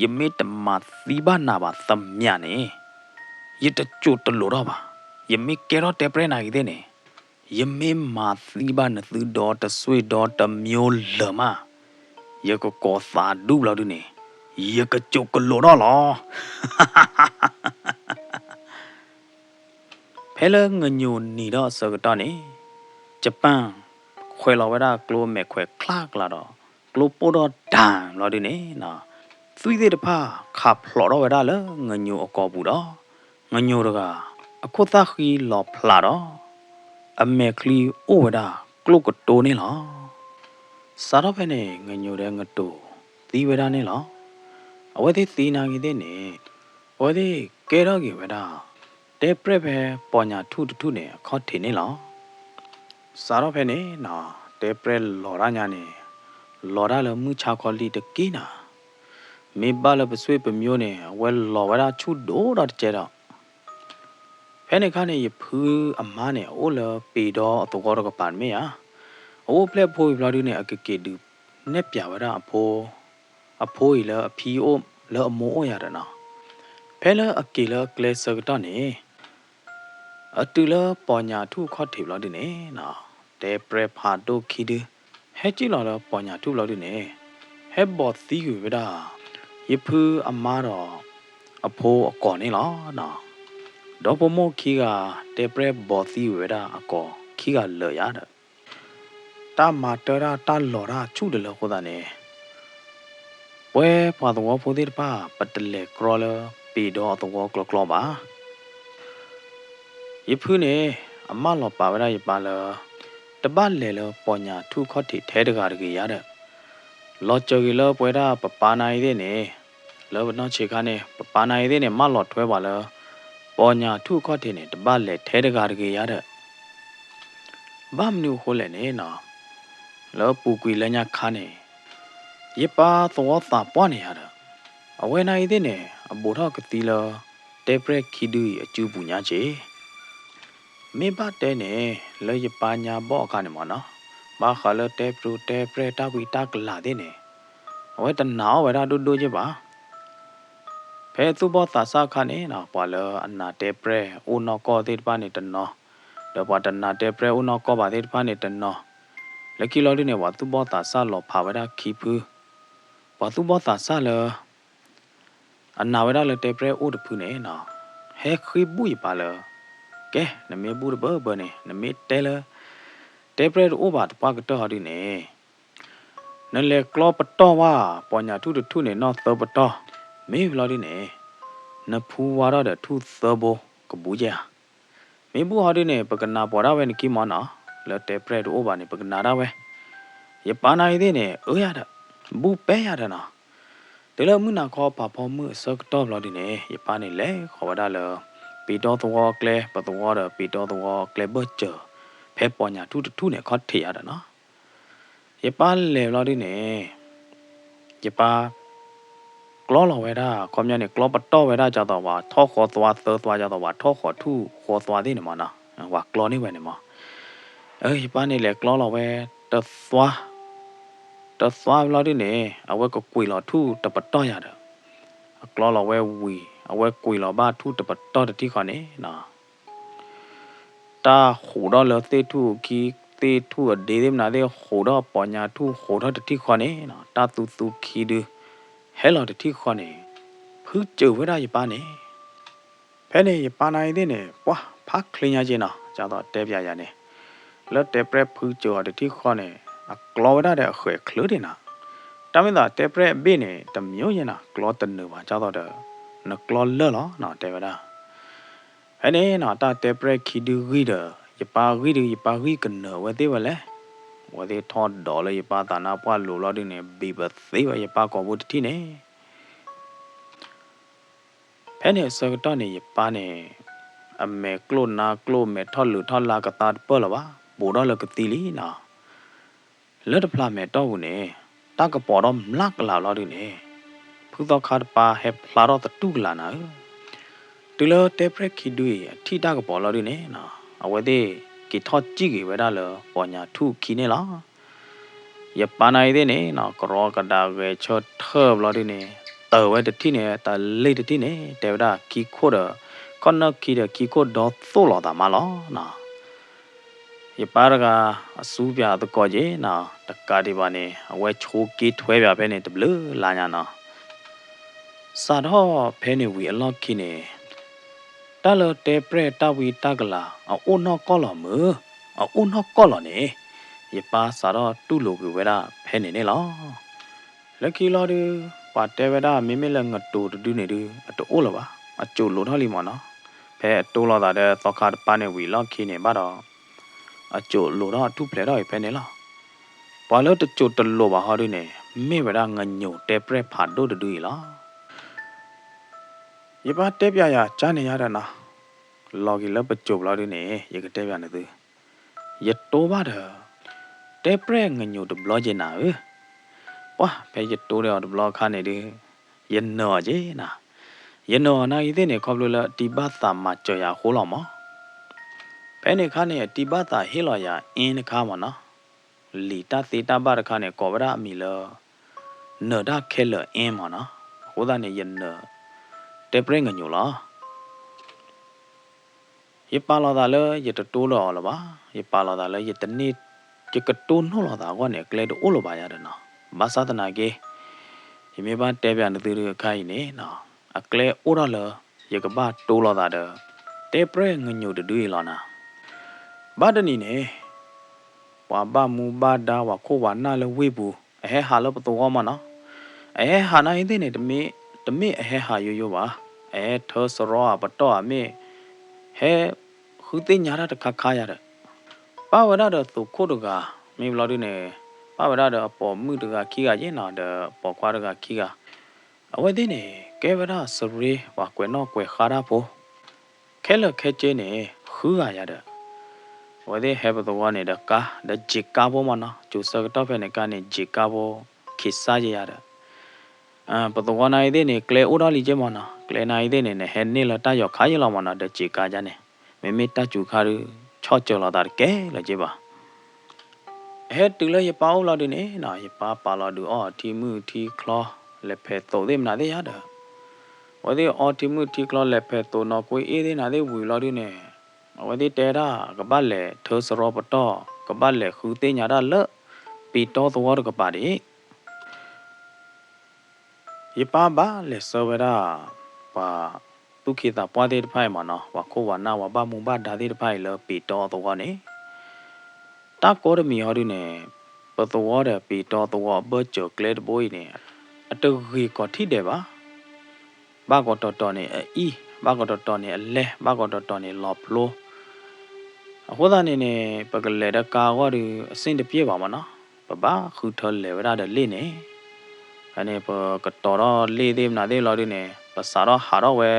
ye me ta ma ti ba na ba sam nya ne ye ta chu ta lo do ba ye me ke ro te pre na gi de ne ye me ma ti ba na tu do ta swe do ta myo le ma ye ko sa du lo du ne ye ka chu ko lo do lo ဖဲလငညိုနီတော့စကတော့နေဂျပန်ခွဲလောဝဲတာကလိုမဲခွဲခလာကလာတော့ကလိုပိုတော့ဒန်လော်ဒီနေနော်သွီးသေးတဖာခါဖလော်တော့ဝဲတာလေငညိုအကောဘူးတော့ငညိုတော့ကအခုသခီလော်ဖလာတော့အမဲကလီအိုဝဲတာကလိုကတိုနေလားစားတော့ဖဲနေငညိုတဲ့ငတိုသီးဝဲတာနေလားအဝဲသေးသီးနာကြီးတဲ့နေဝဲသေးကဲတော့ကြီးဝဲတာတဲပရက်ပဲပေါ်ညာထုထုနေခေါထင်းနေလားစားတော့ဖဲနေနော်တဲပရက်လော်ရညာနေလော်ရလမှုချခေါ်လီတကီနာမေဘလပဆွေပမျိုးနေဝဲလော်ဝရချုဒိုတော့ကျတော့ဖဲနေခါနေရဖူးအမားနေအိုလပေတော့အတူကောတော့ကပန်မေယာအိုပလက်ဖိုးဘလာဒူနေအကကေဒူနေပြဝရအဖိုးရလအဖီအိုလအမိုးရရနော်ဖဲလအကေလကလေဆကတော့နေအတူလပေါ်ညာထုခေါ်ထေဘလာဒူနေနော်တဲပရက်ဖာတိုခီဒဟဲကြည့်လော်ပေါ်ညာထုဘလာဒူနေဟဲဘော်သီးဝဒရဖူးအမားတော့အဖိုးအကော်နေလားနော်ဒေါ်ပမိုခီကတေပရက်ဘော်သီဝဲတာအကောခီကလော်ရတယ်တာမာတရာတာလော်ရာချူတယ်လို့ခေါ်တာနေဝဲပွားတော့ဖိုးတဲ့ပါပတ်တလေကရော်လပီတော့တော့ကလောပါရဖူးနေအမလော်ပါဝဲရပါလောတပတ်လေလောပေါ်ညာထုခေါတ်တီထဲတကားတကြီးရတဲ့လော်ချေကီလောပွဲတာပပနိုင်တဲ့နေလောဘနောချေခါနေပပနိုင်တဲ့နေမလော်ထွဲပါလောပေါ်ညာထုခေါ်တဲ့နေတပတ်လေထဲတကားတကြီးရတဲ့ဘာမနူဟိုလဲနေနော်လောပူကွေလညာခါနေရပါသောတာပွားနေရတဲ့အဝဲနိုင်တဲ့နေအဘူထောက်ကတိလောတေပရက်ခီဒူအကျူပူညာချေမေဘတဲနေလေရပါညာဘောအခါနေမနော်ဘာခလတေပရူတေပရတာဝီတာကလာတဲ့နေအဝဲတနာဝဲတာဒူဒူချေပါဖဲသူဘောသာစာခနေနော်ပွာလအနာတေပရအိုနောကောတေပါနေတနော်တော့ဘာတနာတေပရအိုနောကောပါတေပါနေတနော်လက်ကီလော်ဒီနေဝါသူဘောသာစာလောဖာဝဲတာခီဖူဘာသူဘောသာစာလအနာဝဲတာလေတေပရအိုတဖူနေနော်ဟဲခီဘူးပါလကဲနမေဘူးဘနေနမေတဲလတေပရအိုဘာတပါကတော့ဒီနေနလေကလောပတော့ဝါပေါ်ညာထုထုနေနော်သဘတော့မေဗလာဒီနေနဖူဝါရတဲ့ထုသဘောကဘူးကြမေဘူးဟာဒီနေပကနာပေါ်ရဝဲနကီမနာလက်တေပရက်အိုဘာနေပကနာရဝဲရပါနိုင်တဲ့နေအိုရတဲ့ဘူးပဲရတဲ့နော်ဒီလိုမှုနာခေါ်ပါဖော်မှုစကတော့လာဒီနေရပါနေလေခေါ်ဝဒါလပီတော်သောကလေပတော်ရပီတော်သောကလေဘချဖဲပေါ်ညာထုထုနေခေါ်ထေရတဲ့နော်ရပါလေလာဒီနေရပါကလောလောဝဲတာခေါမြနဲ့ကလောပတော့ဝဲတာကြတော့ဝါထောခေါ်သွားသသွားကြတော့ဝါထောခေါ်ထုခေါ်သွားသေးနေမနော်ဝါကလောနေဝဲနေမရပါနေလေကလောလောဝဲတသွားလာဒီနေအဝဲကကွေလောထုတပတော့ရတယ်ကလောလောဝဲဝီအဝဲကွေလောဘာထုတပတော့တိခေါနေနော်တာဟိုတော့လေတေထုကီတေထုဒေဒမနာဒေဟိုတော့ပညာထုဟိုတော့တိခေါနေနော်တာတူခီဒဟဲလောတတိခေါနေဖ ဖူးကျုပ်ဝရရပါနေဖဲနေရပါနိုင်တဲ့နေပွားဖားခလင်းရချင်းတော့ကြာတော့တဲပြရနေလော့တဲပရက်ဖူးကျုပ်တတိခေါနေကလောဝရတဲ့အခွေခလို့တင်နာတမင်သာတဲပရက်ဘေးနေတမျိုးရင်နာကလောတနူပါကြာတော့တဲ့နကလောလောနော်တဲဝရဖဲနေနော်တာတဲပရက်ခီဒူဂီဒရပါဂီဒရပါဂီကနောဝသေးဝလဲဝသေးထော်ဒေါ်လေရပါတာနာပွားလိုလောတဲ့နေဘီဘသေးဝရပါကောဘူးတတိနေဖဲနေစကတော့နေရပါနေအမေကလိုနာကလိုမေထော်လူထော်လာကတာပေါ်လပါဘူတော့လကတိလီနာလက်တဖလာမေတော့ဘူးနေတကပေါ်တော့မလကလာလို့ဒီနေဖူတော့ခါပါဟက်ဖလာတော့တူကလာနာတူလို့တေပရက်ခီဒူအထီတကပေါ်လို့ဒီနေနာအဝဲသေးကီထော့ကြည့်ကြီးဝဲတာလောပေါ်ညာထုခီနေလားရပါနိုင်တဲ့နေနော်ကရောကဒါဝဲချော့ထော့လို့ဒီနေတော်ဝဲတတိနေတာလေတတိနေတေဝဒါကီခိုတော့ကောနကီရကီကိုတော့သို့လာတာမလားနော်ရပါရကအစူးပြတော့ကောကြီးနော်တကားဒီပါနေအဝဲချိုးကီထွဲပြပဲနေတဘလလာညာနော်စာတော့ဖဲနေဝီအလော့ခီနေတလတေပရတဝီတကလာအိုနောကောလမအိုနောကောလနေရပါစာတော့တူလိုကွေဝဲတာဖဲနေနေလားလက်ခီလာဒီပါတေဝဲတာမိမိလည်းငတူတူနေဒီအတိုးလပါအကျိုးလိုထားလိမ့်မနော်ဖဲတိုးလာတဲ့သောခါပန်းနေဝီလောက်ခင်းနေပါတော့အကျိုးလိုတော့တူပလေတော့ဖဲနေလားဘာလို့တကျိုးတလို့ပါဟာဒီနေမိဝရငညိုတဲပရက်ဖာဒိုတူလားရပါတဲပြရကြားနေရတာနော်လော်ဂီလပကျိုးလာဒီနေရကတဲပြနေသေးရတိုးပါတော့တဲပရက်ငညိုတဘလော့ကျင်နာဝါဖဲရတိုးတဲ့ဘလော့ခါနေဒီရနော်ကြီးနာရနော်နိုင်တဲ့နေခေါပလို့လာဒီဘသာမကြော်ရဟိုးလောက်မဖဲနေခါနေဒီဘသာဟေးလော်ရအင်းခါမနော်လီတာသေတာဘာခါနေကောဗရာအမီလောနော်ဒါခဲလအင်းမနော်ဟိုးသားနေရနော်တေပရင်ငညိုလားရပါလာတာလေရတတိုးလော်လပါရပါလာတာလေရတနေ့ကြကတိုးနှောလာတာကောနေကလေတိုးလောပါရတယ်နော်ဘာသာတနာကေဒီမေပါတဲပြနေသေးရခိုင်းနေနော်အကလေအိုရလရကဘာတိုးလာတာတေပရငညိုတူရလာနာဘာဒနီနေဝါဘာမူဘာဒါဝခိုဝနာလဝေဘူးအဟဲဟာလပတော်မနော်အဟဲဟာနိုင်တဲ့နေတမေအဟဲဟာရိုးပါထောစရောပတော့အမေဟဲခူသိညာရတခခါရတဲ့ပါဝရတော့သူခိုတကမေဘလာဒီနေပါဝရတော့ပေါ်မှုတကခီကရင်နာတဲ့ပေါ်ခွာတကခီကအဝဲတဲ့နေကဲဝရစရီဝါကွယ်တော့ကွယ်ခါရဖို့ခဲလခဲကျင်းနေခူးရတဲ့ဝဲတဲ့ဟဲဘတော်နေတဲ့ကာဒဂျီကာဘောမနော်ကျူစကတော့ဖဲနေကနေဂျီကာဘောခိစားရတဲ့ပတော်နိုင်တဲ့နေကလေအိုဒါလီကျမနော်ကလေနိုင်တဲ့နေဟဲနေလတရောက်ခါရလောက်မနော်ဒဂျီကာကြနေမေမေတကျူခါရချော့ကြော်လာတာကဲလကြပါဟဲတူလေရပါဦးလာဒီနေနော်ရပါပါလာဒူအော်တီမှုတီခလောလက်ဖဲတော်သေးမနာသေးရတာဝဲတဲ့အော်တီမှုတီခလောလက်ဖဲတော်နော်ကိုအေးသေးနာသေးဝီလာဒီနေဝဲတဲ့တဲတာကပတ်လေထောစရောပတော့ကပတ်လေခူသိညာရလပီတော်တော်ကပါဒီရပါပါလေစောဝရာပါဒုခိတာပွားတဲ့ဖိုင်မနော်ဝခိုဝနာဝဘာမူဘာဒါတဲ့ဖိုင်လပီတော်တော်ကနေတာကောရမီဟောဒီနေပတော်ရပီတော်တော်ဘချောကလက်ဘိုးနေအတူကြီးကထိတယ်ပါဘာကတော်တော်နေအီဘာကတော်တော်နေအလဲဘာကတော်တော်နေလော့ဖလိုဟိုသားနေပကလေတကာဝရအစင်တပြေပါမနော်ဘာခူထလေဝရတဲ့လေးနေအနေပကတော်တော့လေးသေးမနာသေးလို့ဒီနေပစာတော့ဟာတော့ဝဲ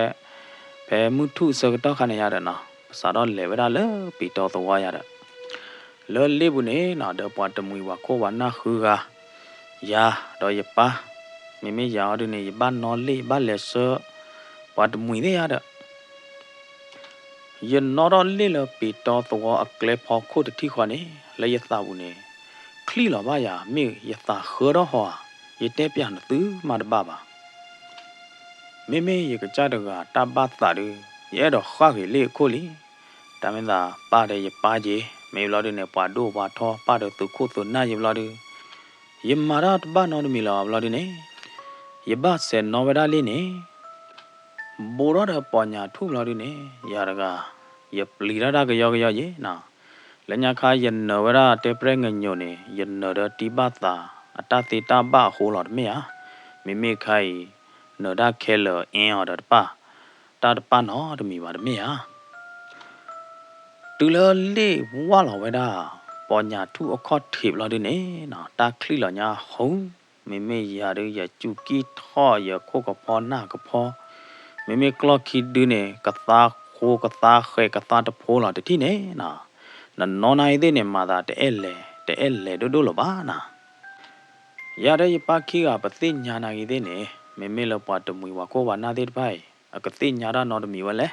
ဘယ်မှုထုစကတော့ခနေရတယ်နော်ပစာတော့လေဝရလေပီတော်တော်ရတယ်လော်လေးဘူးနေနော်တော့ပွားတမွေဝခိုးဝနာခူကယာတော့ရပါမိမိယာဒီနေဘာနော်လေးဘာလဲဆောပွားတမွေရတဲ့ယနော်တော့လေးလပီတော်တော်အကလေဖောက်ခိုးတတိခွနေလေရသဘူးနေခလီလောပါယာမေရသခေတော့ဟောရတဲ့ပြန်သူမတပါပါမေမေရကကြတော့ကတပတ်တာရရဲတော့ခွာကြီးလေခိုးလီတမင်သာပါတယ်ရပါကြီးမေဘလာဒီနေပွားတို့ပွားထောပါတယ်သူခိုးသူနာရဘလာဒီယမာရတ်ဘာနော်မီလာဘလာဒီနေယဘဆေနော်ဝဒါလေးနေ ဘောရတဲ့ပညာထုလာတယ်နေရရကရပလီရတာကယောရေနော်လညာခါယနဝရတေပရငညိုနေယနရတိဘတာအတတိတဘဟိုလာမေယာမိခိုင်နဒခဲလအင်းအော်တပါတာတပါနော်တမီပါတမေယာတူလလေးဝါလာဝဲတာပညာထုအခတ်ထေလာတယ်နေနော်တာခလီလာညာဟုံမိရရကျူကီထောရခိုကဖောနာကဖောမိကလခီဒင်းနေကသာခိုကသာခဲကသာတဖိုးလာတတိနေနော်နော်နိုင်တဲ့နေမှာတာတဲ့လေဒိုလပါနာရတဲ့ပခိကပသိညာနာကြီးတဲ့နေမိလပတ်တမွေဝါကိုဝနာတဲ့ဖိုင်အကတိညာရနော်တမီဝလဲ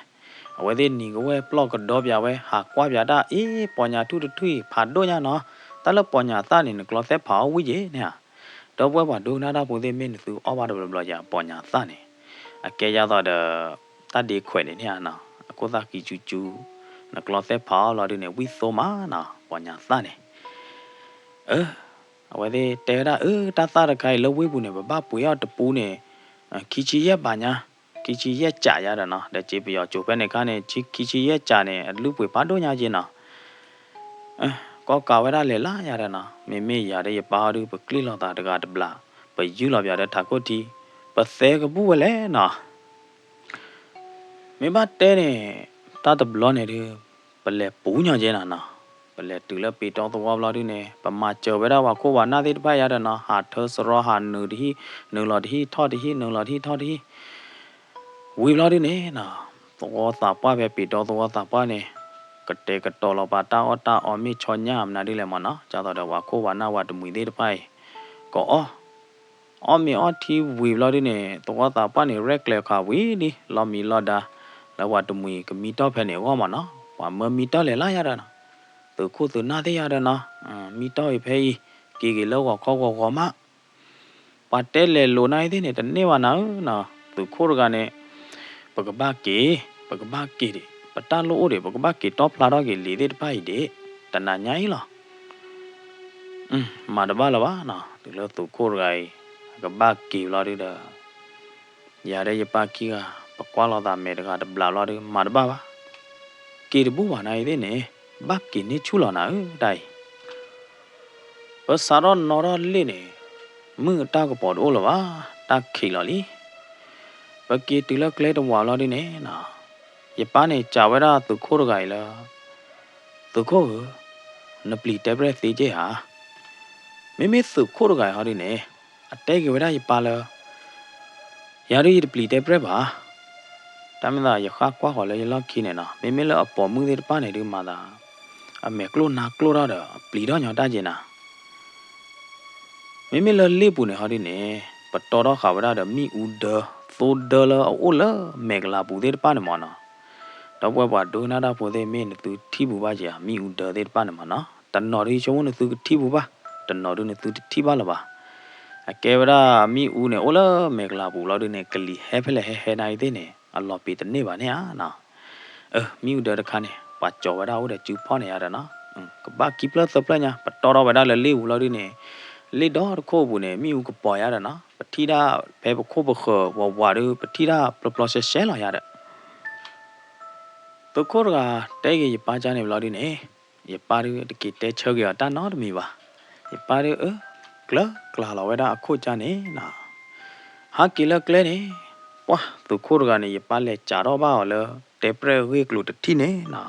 အဝဲတဲ့နီကဝဲပလော့ကတော့ပြဝဲဟာကွာပြတာအေးပညာထုထွေဖာတို့ညာနော်တလပညာတာနေကလောသက်ဖာဝိကြီးနေတော့ဘွဲပါဒုနာတာပုံသေးမင်းသူအော်ပါတော့ဘလောရပညာတာနေအကဲရတော့တတ်ဒီခွဲနေနေနော်အကိုသာကီကျူနကလောသက်ဖာလာဒီနေဝိသောမာနော်ပညာတာနေအဝဲတဲ့တဲရတသရခိုင်လဝိဘူးနေဘပွေရတပူးနေခီချီရက်ပါညာခီချီရက်ကြာရတာနော်တဲ့ကြည့်ပြရောဂျိုဘဲနေခါနေခီချီရက်ကြာနေအလူပွေဘာတို့ညာချင်းနော်ကောကာဝရလေလာရတာနော်မိရတဲ့ပါရူပကလိလောတာတကတပလာပယူလာပြတဲ့ထာကိုတီပသဲကပူဝလဲနော်မိမတဲနေတတ်ဘလောနေတယ်ပလဲပူညာချင်းနော်ပလဲတူလပေတောသွားဘလာဒီနေပမာကျော်ဝဲတော့ကိုဝနာသေးတဖက်ရတဲ့နော်ဟာထစရဟာနူဒီနူလာဒီထော်ဒီနူလာဒီထော်ဒီဝီဘလာဒီနေနော်သောတာပွားပဲပေတောသောတာပွားနေကတဲ့ကတော်လောပါတာအော်မီချောညာမနာဒီလေမနော်ကြာတော့ဝါကိုဝနာဝတမွေသေးတဖိုင်ကောအော်မီအော်တီဝီဘလာဒီနေသောတာပွားနေရက်လေခါဝီဒီလော်မီလော်ဒါလဝတမွေကမီတော့ဖဲနေဝါမနော်ဝါမမီတော့လေလာရတာနော်သူခုသူနာသေးရတာနော်မီတော့ဖဲကြီးလောကခေါမပတ်တဲလေလိုနိုင်တဲ့နေတနေ့ဝနော်သူခိုးကနေပကဘာကေဒီပတလို့အိုးတယ်ပကဘာကေတော့ဖလာတော့ကေလေတဲ့ပိုက်တဲ့တနာညာကြီးလားမာတဘာလပါနော်ဒီလိုသူခိုးရိုင်ကဘာကေလာရတဲ့ရတဲ့ရပါကီကပကွာလာတာမဲတကတဘလာလာမာတဘာပါကေတဘူဝနိုင်တဲ့နေဘတ်ကေနေချူလာနာတိုင်ဘစာရောနော်ရလေးနေမင်းတာကပေါ်တော့လပါတာခိလာလီပကေတီလကလေတော့ဝါလာဒီနေနော်ရပါနေကြာဝဲတာသူခိုးရကြိုင်လားသူခိုးနပလီတက်ဘရက်သေးကြဟာမိသူခိုးရကြိုင်ဟာဒီနေအတဲကဝဲတာရပါလားရရီပလီတက်ဘရက်ပါတမန်သားရခါကွာဟောလေရလောက်ခိနေနော်မိလအပေါ်မှုသေးတပါနေဒီမှာသာအမေကလိုနာကလိုရတာပလီတော့ညောတာကျင်နာမိလလေးပူနေဟာဒီနေပတော်တော့ခါဝဲတာမိဦးဒသိုဒလာအိုလာမေကလာပူသေးတပါနေမနော်တော့ဘွားဒိုနာတာပိုသေးမင်းသူထိပူပါကြာမိဦးဒသေးတပါနေမနော်တနော်ရီချုံနေသူထိပူပါတနော်တို့နေသူထိပါလားပါအကဲဝရာမိဦးနေအိုလာမေကလာပူလောက်နေကလီဟဲဖလဲဟဲနိုင်သေးနေအလော်ပီတနေပါနဲ့ဟာနော်မိဦးဒတခါနေပါကြော်ဝရာဟုတ်တယ်ကျူဖောင်းနေရတာနော်ကဘာကီပလသပလညာပတော်တော့ဝရာလေးဦးလောက်နေလေတော့ခိုးဘူးနေမိဦးကပေါ်ရတာနော်ပတိတာဘဲခိုးဘခဝါရပတိတာပပလဆရှဲလာရတဲ့တခိုးကတဲကြီးရပါချနေဘလောက်ဒီနေရပါရတကတဲချောကြတာနော်တမီပါရပါရကလာလာဝဲတာအခုချနေနာဟာကီလကလဲနေဝါတခိုးကနေရပါလဲကြာတော့ပါလေတဲပရဝေကလူတတိနေနာ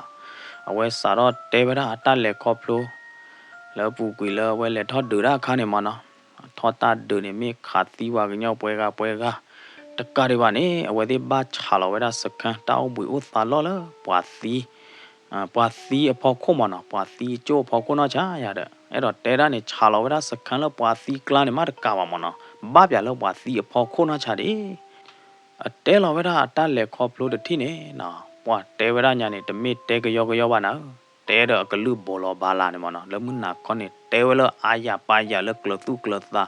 အဝဲစာတော့တဲဝဲတာအတလဲခေါပလိုလောပူကွေလောဝဲလက်ထော့ဒူရာခါနေမနော်ထော့တာဒူနေမိခါတီဝါကညောပွဲကတကားရပါနေအဝဲသေးဘာချာလောဝဲတာစကန်တောင်းဘူးဥသာလောလပွာစီအဖော်ခုမနော်ပွာစီကျိုးဖော်ခုနော်ချာရတဲ့အဲ့တော့တဲရနေချာလောဝဲတာစကန်လောပွာစီကလာနေမှာတကားပါမနော်ဘာပြလောပွာစီအဖော်ခုနော်ချာတယ်အတဲလောဝဲတာအတလက်ခေါပလို့တတိနေနော်ပွာတဲဝဲတာညာနေတမိတဲကယောပါနော်တဲတော့ကလူဘောလောဘာလာနေမနော်လမနာခေါနေတဲဝဲလအာရပါရလကလသူကလသာ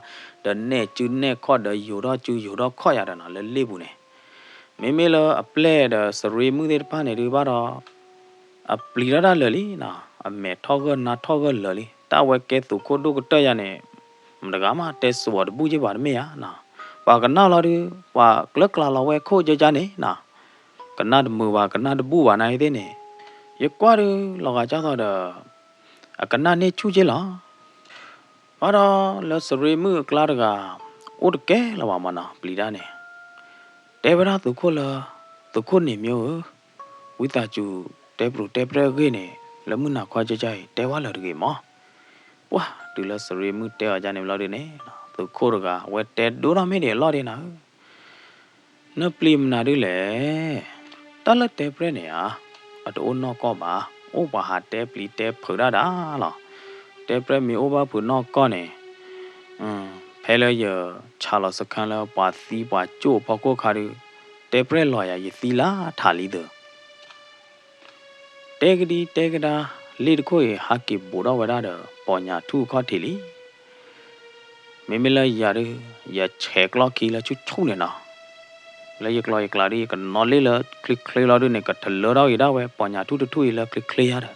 ဒနေကျူနေခေါ်ဒယူတော့ကျူယူတော့ခေါ်ရတာနော်လေဘူးနေမိလအပလက်ဒစရီမှုတဲ့ပါနေဒီပါတော့အပလီရတာလေလီနော်အမေထောကနာထောကလေလီတာဝဲကဲသူကိုဒုကတရနေမတကားမတဲဆော်ဘူးကြီးပါမေယာနော်ပါကနာလာဒီပါကလကလာလာဝဲခိုးကြနေနော် ကနာတမူပါကနာတပူပါနိုင်တဲ့နေရကွာရလောကကြတော့အကနာနေချူချေလားဘာတော့လစရီမှုကလာတကအိုတကဲလာပါမနာပလီဒါနေတေဗရာသူခိုလာသူခိုနေမျိုးဝိတာကျူတေပရတေပရဂေနေလမှုနာခွာကြကြတေဝါလာတကေမောဝါဒီလစရီမှုတေအကြနေလို့နေသူခိုရကဝဲတေဒိုရမေနေလော်နေနာနပလီမနာဒီလေတလတေပရနေအာအတိုးနောကောပါအိုပါဟာတေပလီတေဖရဒါလားတေပရမီအိုဘာဖုနောကောနေဖဲလရချာလစကန်လပါစီပါချိုပကောခါရတေပရလော်ရယစီလာထာလီဒတေဂဒီတေဂဒါလေတခိုဟာကိဘူတော်ဝရဒပေါ်ညာထုခောထေလီမေမလရရချေကလော်ကီလချူချုံနေနာလေယကလော်ယကလာရီကနော်လေလကလစ်ခလေလာဒနေကထလော်ရရဒါဝဲပေါ်ညာထုထုရလကလစ်ခလေရဒါ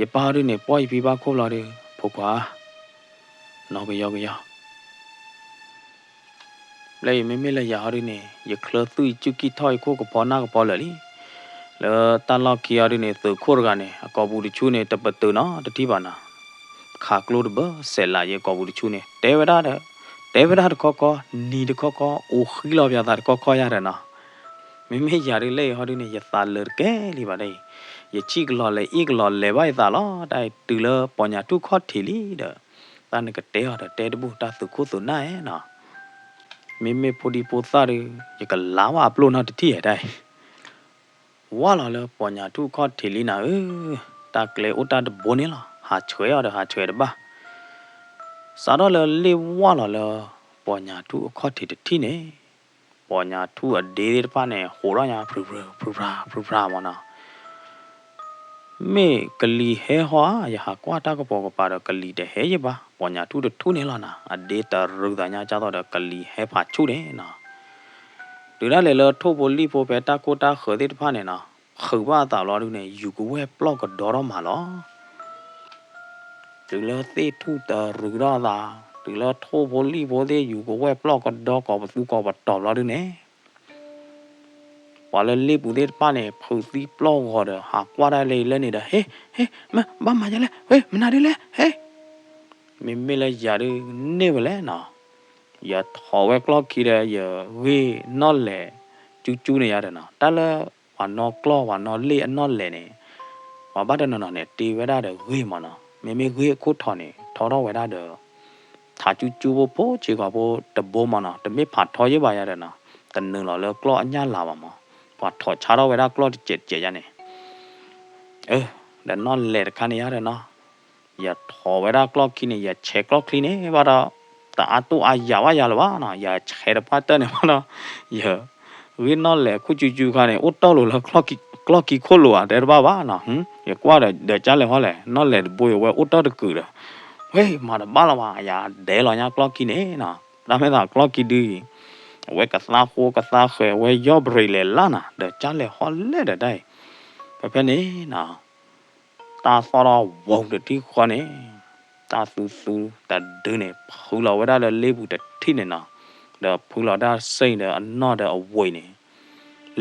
ယပါရနေပွိုင်ပြပါခိုးလာတယ်ဖို့ကွာနော်ကရောက်ရလေမေမလရရနေယကလသွီချူကီထောက်ကိုကပေါ်နာကပေါ်လလီလေတန်လောက်ခီရနေသူခိုးရကနေအကောဘူးတချူနေတပတ်တူနော်တတိပါနာခါကလို့ဘဆဲလာရဲ့ကောဘူးတချူနေတေဝဒါတေဝဒါကောကောနီတကောကောအိုခီလောပြတာကောကောရတယ်နော်မိမိရရလေဟောဒီနေရသာလကဲလီပါလေယချိကလောလေဤကလောလေဘိုက်သာလောတိုင်တူလပညာတုခော့ထီလီဒတန်ကတေရတေတဘူးတာသူခုသူနာရဲ့နော်မိမိပူဒီပူသားရကလာဝအပလို့နော်တတိရတိုင်ဝါလာလပညာတုခော့ထီလီနာတာကလေဥတာတဘိုနေလားဟာချွဲရဟာချွဲတပါစာတော့လေဝါလာလပညာတုခော့ထီတတိနေပညာတုအဒေးတပါနေဟိုရညာဖရဖရမနာမေကလီဟဲဟွာယဟာကွာတာကပေါ်ကပါတော့ကလီတဲ့ဟဲရပါပညာထုထူနေလားနာအဒေတာရုဒညာကြတော့ကလီဟဲဖာချုတယ်နော်ဒီရလေလထိုးပိုလီပိုပဲတာကိုတာခေတဲ့ဖာနေနော်ခေဘာတာလောလူနေယူကဝဲပလော့ကဒေါ်ရမှာလောဒီလသေထုတာရုဒတာဒီလထိုးပိုလီပိုတဲ့ယူကဝဲပလော့ကဒေါ်ကဘသူကဘတော်လောလူနေဝါလလေးပူတဲ့ပါနေဖူစီပလော့ဟော်ဟာကွာရလေးလဲနေတာဟေးဘာမှကြလဲဟေးမနာရီလဲဟေးမိမလဲရရနေဘလဲနော်ရထော်ဝဲကလော့ခီရရဝေးနော်လေကျူးနေရတယ်နော်တလဲဝါနော်ကလော့ဝါနော်လေးအနော်လေနေဝါဘာတနော်နဲ့တေဝဲတဲ့ဝေးမနော်မိဝေးခုထော်နေထော်တော့ဝဲတဲ့သာကျူပို့ချေကပို့တဘိုးမနော်တမေဖတ်ထော်ရပါရတယ်နော်တနင်္လာလဲကလော့အညာလာပါမပါထော်ချတော့ဝဲတာကလော့ကျရနေဒါနော်လေခါနေရတယ်နော်ရထော်ဝဲတာကလော့ခီနေရချေကလော့ခီနေဘာတော့တာအတူအယာဝါရလပါနော်ရချေရပတ်တဲ့နေမနော်ရဝင်းနော်လေခုကျူခါနေအိုတောလို့လားကလော့ခီခိုးလို့ရတယ်ဘာနော်ရကွာတဲ့ကြလဲဟောလေနော်လေဘိုးဝဲအိုတောတကူတယ်ဝေးမာဘာလာပါရဒဲလောညာကလော့ခီနေနော်ဒါမဲ့ကလော့ခီဒီဝဲကစားခိုးကစားခဲဝဲရော့ဘရီလေလာနာတဲ့ကြလဲဟောလဲတဲ့တိုင်ဖနေနော်တာစောတော့ဝုံတတိခေါ်နေတာဆူတဒင်းနေဖူလာဝဲတာလေးဘူးတထိနေနော်ဒါဖူလာတာစိတ်နဲ့အနော့တဲ့အဝိနေ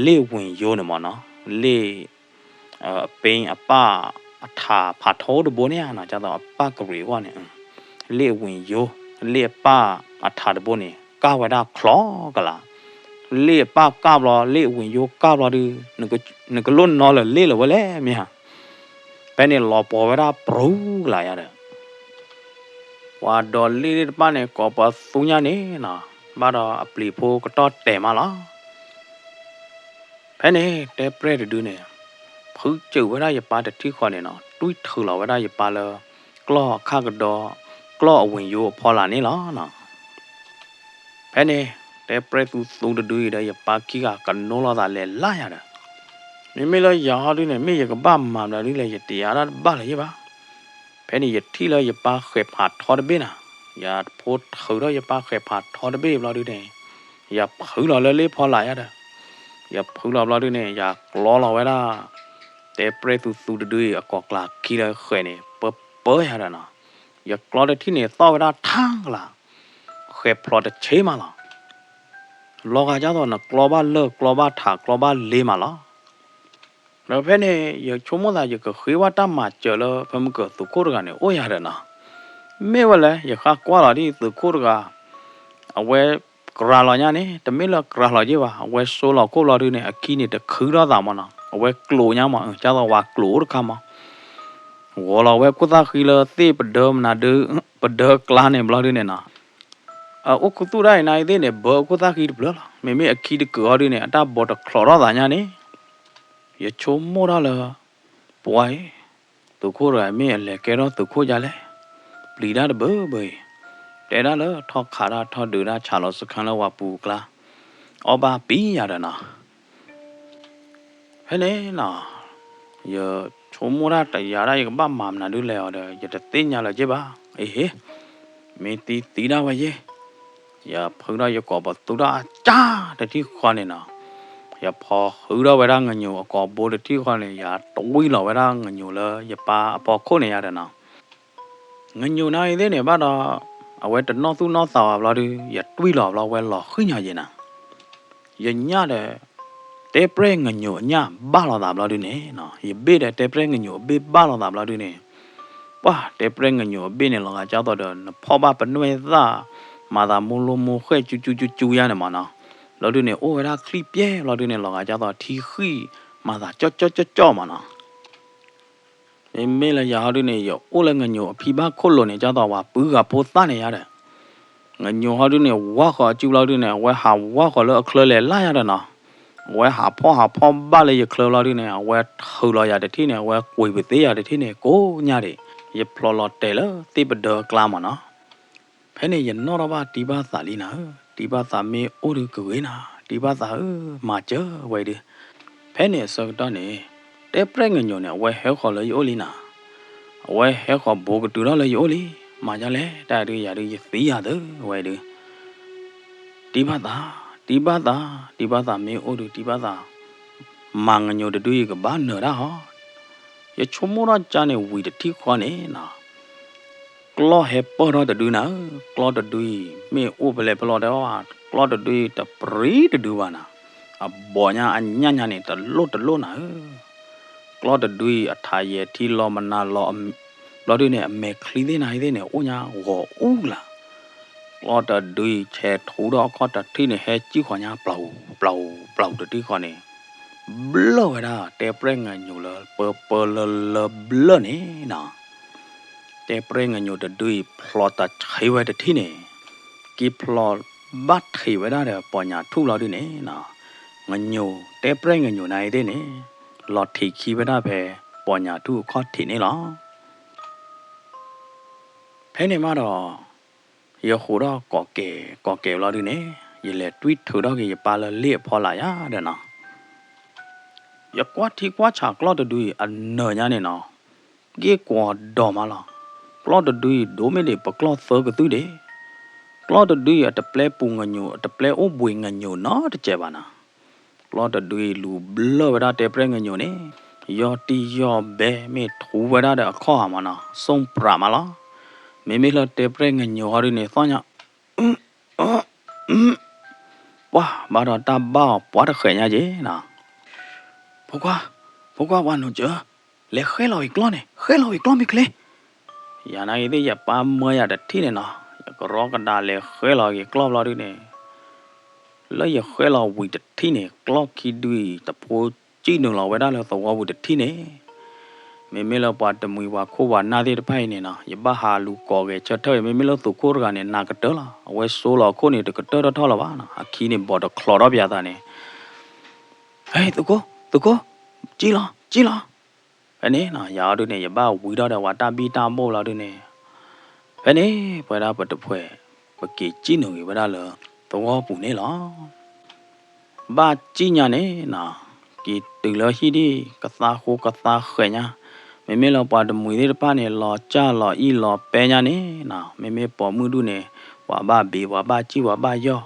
လေးဝင်ရိုးနေမနော်လေးပင်းအပအထာဖတ်ထိုးတဘိုးနေဟာကြတော့အပကရီဟောနေလေးဝင်ရိုးလေးပအထာတဘိုးနေကဝဲတာခလောကလာလေးပကဘလလေးဝင်ရိုးကဘလဒီနကလုံးနော်လေလေဝလဲမြဟာဘယ်နဲ့လောပေါ်ဝဲတာပရူလာရတယ်ဝါဒေါ်လီပနဲ့ကောပသုညာနေနော်ဘာတော့အပလီဖိုးကတော့တဲမလားဘယ်နဲ့တဲပရက်ဒူးနေဖူးကျဝဲတာရပါတတိခေါ်နေနော်တွေးထူလာဝဲတာရပါလကလော့ခါကတော့ကလော့အဝင်ရိုးဖော်လာနေလားနော်ဘယ်နဲ့တဲပရက်သူသုံးတူရရပါကီကကနိုးလာတာလဲလာရတယ်မိလရာရင်းနဲ့မိရကဘာမှမလာရင်းလေရတရားရဘာလေပါဖဲနေရထီလာရပါခေဖာထော်ဘေနာရဖို့ထူရရပါခေဖာထော်ဘေဘလာရင်းရဖူလာလေဖော်လာရတာရဖူလာဘလာရင်းရလောလာဝဲတာတဲပရက်သူတူအကောကလာခီရခဲနေပရရနာရကလော်တတိနေသောဝဲတာထန်းကလာခေဖလော်တချေမလား လောကကြတော့နော်ကလောပါလောကလောပါထာကလောပါလေးမှာလားတော့ဖဲနေရချုံမသာရကခေဝတာမှာကျလဖမကသူကိုရကနေအိုရတယ်နော်မေဝလဲရခါကွာလာဒီသူကိုရကအဝဲကရာလာညာနေတမီလကရာလာကြီးပါအဝဲဆိုးလာကိုလာဒီနေအခီးနေတဲ့ခူရတာမနော်အဝဲကလိုညာမကျတော့ဝါကလိုရခါမဝလာဝဲကုသခီလသေပဒမနာဒပဒကလာနေဘလာဒီနေနာအခုတူရိုင်းနိုင်တဲ့နေဘောကုသခီဘလာမေမေအခီးတကောဒီနေအတာဘောတခလောရတာညာနေရချုံမောရလာပွိုင်းသူခိုးရမေလေကဲတော့သူခိုးကြလဲပလီဒါတဘောဘေးတဲဒါလထောက်ခါရထောက်ဒူရာချာလို့စခန်းလဝပူကလာအဘပီးရတာနော်ဟဲ့နေနော်ရချုံမောရတရားရကဘာမှမနာဒူလဲရတဲ့ရတဲ့တင်ညာလဲကြပါအေးဟေးမင်းတီဒါဝရဲ့ရဖုန်းရကောဘတူရာချာတတိခွာနေနော်ရဖော်ဟူရဝရငညိုအကောဘိုတတိခွာနေရတွေးလောဝရငညိုလဲရပါအပေါ်ခုနေရတယ်နော်ငညိုနိုင်တဲ့နေဘာတော့အဝဲတနောသူနောသာဘလာဒီရတွေးလောဘလာဝဲလောခိညာရင်နာရညတဲ့တဲပရဲငညိုညဘာလာတာဘလာဒီနေနော်ရဘေးတဲ့တဲပရဲငညိုဘေးဘာလာတာဘလာဒီနေပွာတဲပရဲငညိုဘေးနေလောကကြောက်တော့ဖောပါပနွေသာမာသာမလိုမိုခွဲကျူရနေမှာနော်လောဒီနေအိုဝဲတာခလိပြဲလောဒီနေလောကကြောက်တော့ထီခိမာသာကြော့မှာနော်မေလရာဒီနေရောအိုလငညိုအဖီပါခုတ်လို့နေကြတော့ဝါပူးကပိုးသားနေရတယ်ငညိုဟာဒီနေဝါခေါ်ကျူလောက်ဒီနေဝဲဟာဝါခေါ်လို့အခလလဲလာရတယ်နော်ဝဲဟာဖောဘာလေရခလလောက်ဒီနေဝဲထူလောက်ရတဲ့ထိနေဝဲကိုဝေသေးရတဲ့ထိနေကိုညတဲ့ရဖလော်လော်တဲလတိပဒကလာမနော်ဖဲနေရနော်တော့ပါဒီပါသာလီနာဒီပါသာမေအိုရကဝေးနာဒီပါသာမာကျဝဲဒီဖဲနေစောတော့နေတဲပရက်ငညိုနေဝဲဟဲခေါ်လို့ယိုလီနာဝဲဟဲခေါ်ဘောကတူတော့လေယိုလီမာကြလဲတာရီရရီသေးရတယ်ဝဲဒီဒီပါသာမေအိုဒူဒီပါသာမငညိုတူရကဘာနော်ရဟောရချုံမောရချာနေဝီတတိခွာနေနာကလောဟေပေါ်တော့တူနာကလောတူမေအိုဘလေဘလောတော့ကလောတူတပရီတူပါနာအဘောညာအညညာနေတလို့နာကလောတူအထာယေတီလောမနာလောလောဒီနေအမေခလီသေးနိုင်သေးနေအိုညာဝေါ်ဦးလာလောတဒွိချေထူတော့ခေါ်တတိနေဟဲကြီးခွန်ညာပလောက်တတိခွန်နေဘလောရတဲ့ပရင်ငညူလပလဘလနေနော်တဲ့ပရင်ငညူတဒွိဖလောတချိဝဲတတိနေကီဖလောဘတ်ခိဝဲတဲ့ပညာထူလောက်ဒီနေနော်ငညူတဲ့ပရင်ငညူနိုင်တဲ့နေလော်ထိခိဝဲတဲ့ပဲပညာထူခေါ်ထိနေလောဖဲနေမှာတော့ရခိုးတော့ကော့ကဲလာဒီနေရလေတွီထူတော့ကရပါလလေဖော်လာရတဲ့နော်ရကွာတီကွာချာကလော့တဒူအနော်ညာနေနော်ကေကွာဒေါ်မလားကလော့တဒူဒိုမီလေပကလော့သောကတူတယ်ကလော့တဒူအတပလဲပူငညိုအတပလဲအိုဘွေငညိုနော်တကြဲပါနာကလော့တဒူလူဘလော့ဝရတဲ့ပရငညိုနေယောတီယောဘဲမေထူဝရတဲ့အခေါ်ဟာမနော်စုံပရမလားမေမေလတဲ့ပရငညိုဟာရနေသောညာဝါမာတော့တဘောပွားတခဲညာကြီးနော်ဘကွာဝါနိုကျလေခဲလော်ကလောနေခဲလော်ကလောမီကလေရနိုင်သေးရပါမရတဲ့ထိနေနော်ကရောကဒါလေခဲလော်ကလောလာရနေလဲရခဲလော်ဝီတထိနေကလောခီဒွီတပိုးကြည့်နလောဝဲဒါလေသောဝူတထိနေမေလောပါတမွေဝါခိုးဝါနာသေးတဖိုင်နေနော်ယဘဟာလူကောကေချက်ထဲမေလောသူခိုးရကနေနာကတလာအဝဲဆိုးလောခိုးနေတကတော်ထော်လာပါနော်အခီးနေဘော်တခလော်တော့ပြတာနေဟဲ့သူကိုကြည်လားအနေနော်ရာတို့နေရဘဝီတော့တဲ့ဝါတာပီတာမို့လာတို့နေအနေဘွယ်တာပတဖွဲပကေကြည့်နေဝဒါလောသောပူနေလားဘာကြည်ညာနေနော်ဒီတူလဟီဒီကသာခိုကသာခဲညာမေလောပါတမွေသေးတပနေလောကြလောဤလောပဲညာနေနော်မေပေါ်မှုတို့နေဝါဘဘေဝါဘကြည်ဝါဘယော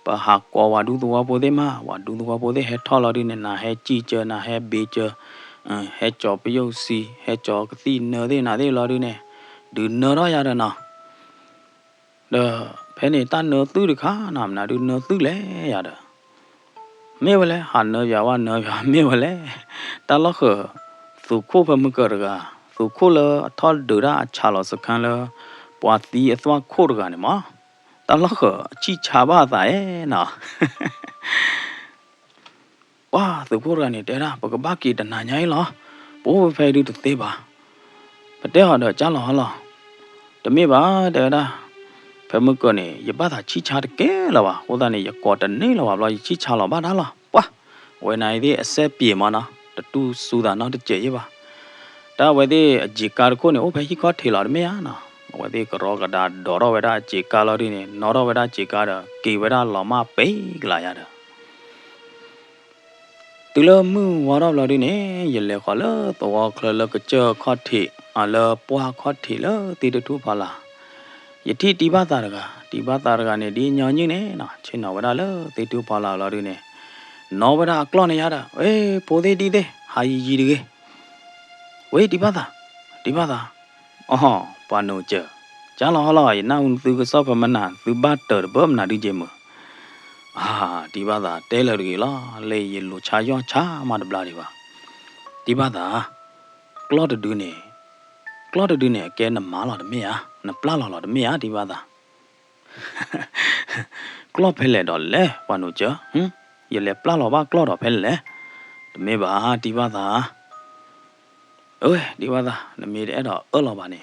ပဟာကောဝါဒူသောပိုသေးမဝါဒူသောပိုသေးဟဲထော်လော်ဒီနေနာဟဲကြည်ကျနာဟဲဘေကျဟဲကြောပယုတ်စီဟဲကြောကတိနော်သေးနာသေးလော်ဒီနေဒူနော်ရရနော် ဖဲနေတာနော်သူတခါနာမနာသူနော်သူလဲရတာမေဝလဲဟာနော်ပြဝနော်ပြမေဝလဲတလောက်ခသူခိုးဖမကရကသူခိုးလအထော်ဒူရာချာလောစခန်းလပွာတီအသွားခိုးရကနေမတလောက်ခအချီချပါသားရဲ့နော်ဝါသူခိုးရနေတဲတာပကပကီတနာညိုင်းလောဘိုးဖဲတူသေးပါပတဲဟောတော့ကြားလောဟလောတမေပါတဲတာဖဲမကနေရပါတာချီချတကဲလောပါဟိုတနေရကောတနေလောပါဘလောချီချလောပါဒါလောပွာဝဲနိုင်သေးအဆက်ပြေမနော်တတူစူတာနောက်တကြရပါဒါဝဲသေးအဂျီကာကိုနေအိုဖဲဟီကောထေလာမေယာနော်ဝဲသေးကရောကဒါဒေါ်ရဝဲဒါအဂျီကာလော်ဒီနေနော်ရဝဲဒါဂျီကာတော့ကေဝဲဒါလောမပိကလာရတာတူလမှုဝါတော့လာဒီနေရလေခေါ်လတော့ခလလကချခော့ထေအလပွားခော့ထေလတီတထူဖလာယတိတိဘာတာရကတိဘာတာရကနေဒီညောင်းကြီးနေနော်ချင်းတော်ဝဒါလတီတူဖလာလာဒီနေနော်ဝဒါကလော့နေရတာအေးပိုသေးတီသေးဟာကြီးတကယ်ဝေးဒီဘာတာအော်ပါနိုချာကြားလောဟလာရနာသူကစောဖမနာသူဘတ်တော်ဘမနာဒီဂျေမအာဒီဘာသာတဲလရီလာလေရလိုချာယောချာမတပလာဒီပါဒီဘာသာကလော့တူနေအကဲနမာလာတမေယာနပလာလာတမေယာဒီဘာသာကလော့ဖဲလေတော့လေဝါနိုချာရလေပလာလာပါကလော့တော့ဖဲလေတမေပါဒီဘာသာโอ้ยဒီဘာသာနမေတဲ့တော့အော်လာပါနေ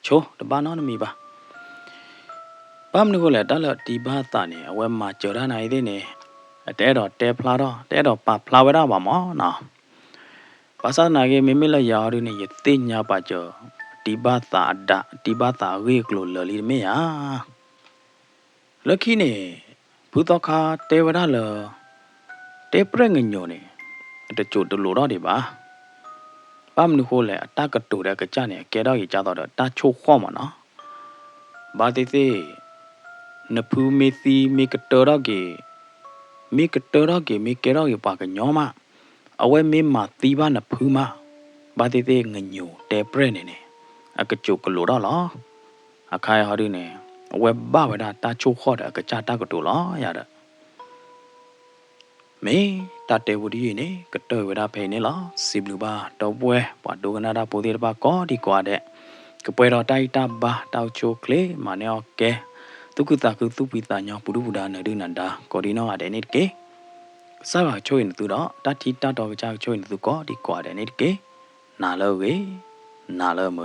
ချိုးတပါနော်နမေပါဘာမနကိုလေတလဒီဘာသာနေအဝဲမှာကြော်ရနိုင်သေးနေတဲတော့တဲဖလာတော့တဲတော့ပါဖလာဝဲတော့ပါမောနော်ဘာသာနာကေမိမိလက်ရာရနေရသိညာပါကြောဒီဘာသာဒဒီဘာသာရေကလိုလလီမေယာလခိနေဘူတော့ခါတဲဝရလတဲပရငညိုနေတချို့တလို့တော့ဒီပါဘာမနကိုလေအတကတူတဲ့ကကြနေကဲတော့ရကြတော့တာချိုခေါ်မနော်ဘာတိသေးနဖူမီစီမီကတော်ရကေမီကဲတော့ရပါကညောမအဝဲမင်းမတီးပါနဖူမဘာတိသေးငညိုတဲပရနေနေအကချိုကလိုတော့လားအခိုင်ဟာဒီနေအဝဲဘာဝဒတာချိုခေါ်တဲ့ကကြတာကတူလားရတဲ့မေတတေဝဒီနေကတော်ဝဒဖိနေလားစီဘလူပါတော့ပွဲပွားဒိုကနာတာပိုသေးတပါကောဒီကွာတဲ့ကပွဲတော်တိုက်တာပါတောက်ချိုကလေးမနေောကဲတုကတာကုသူပိတာညောပုရုပုဒနာဒိနန္ဒာကောဒီနောအတဲ့နေကေစာပါချိုရင်သူတော့တတိတတော်ကြောက်ချိုရင်သူကောဒီကွာတဲ့နေကေနာလောဝေနာလောမ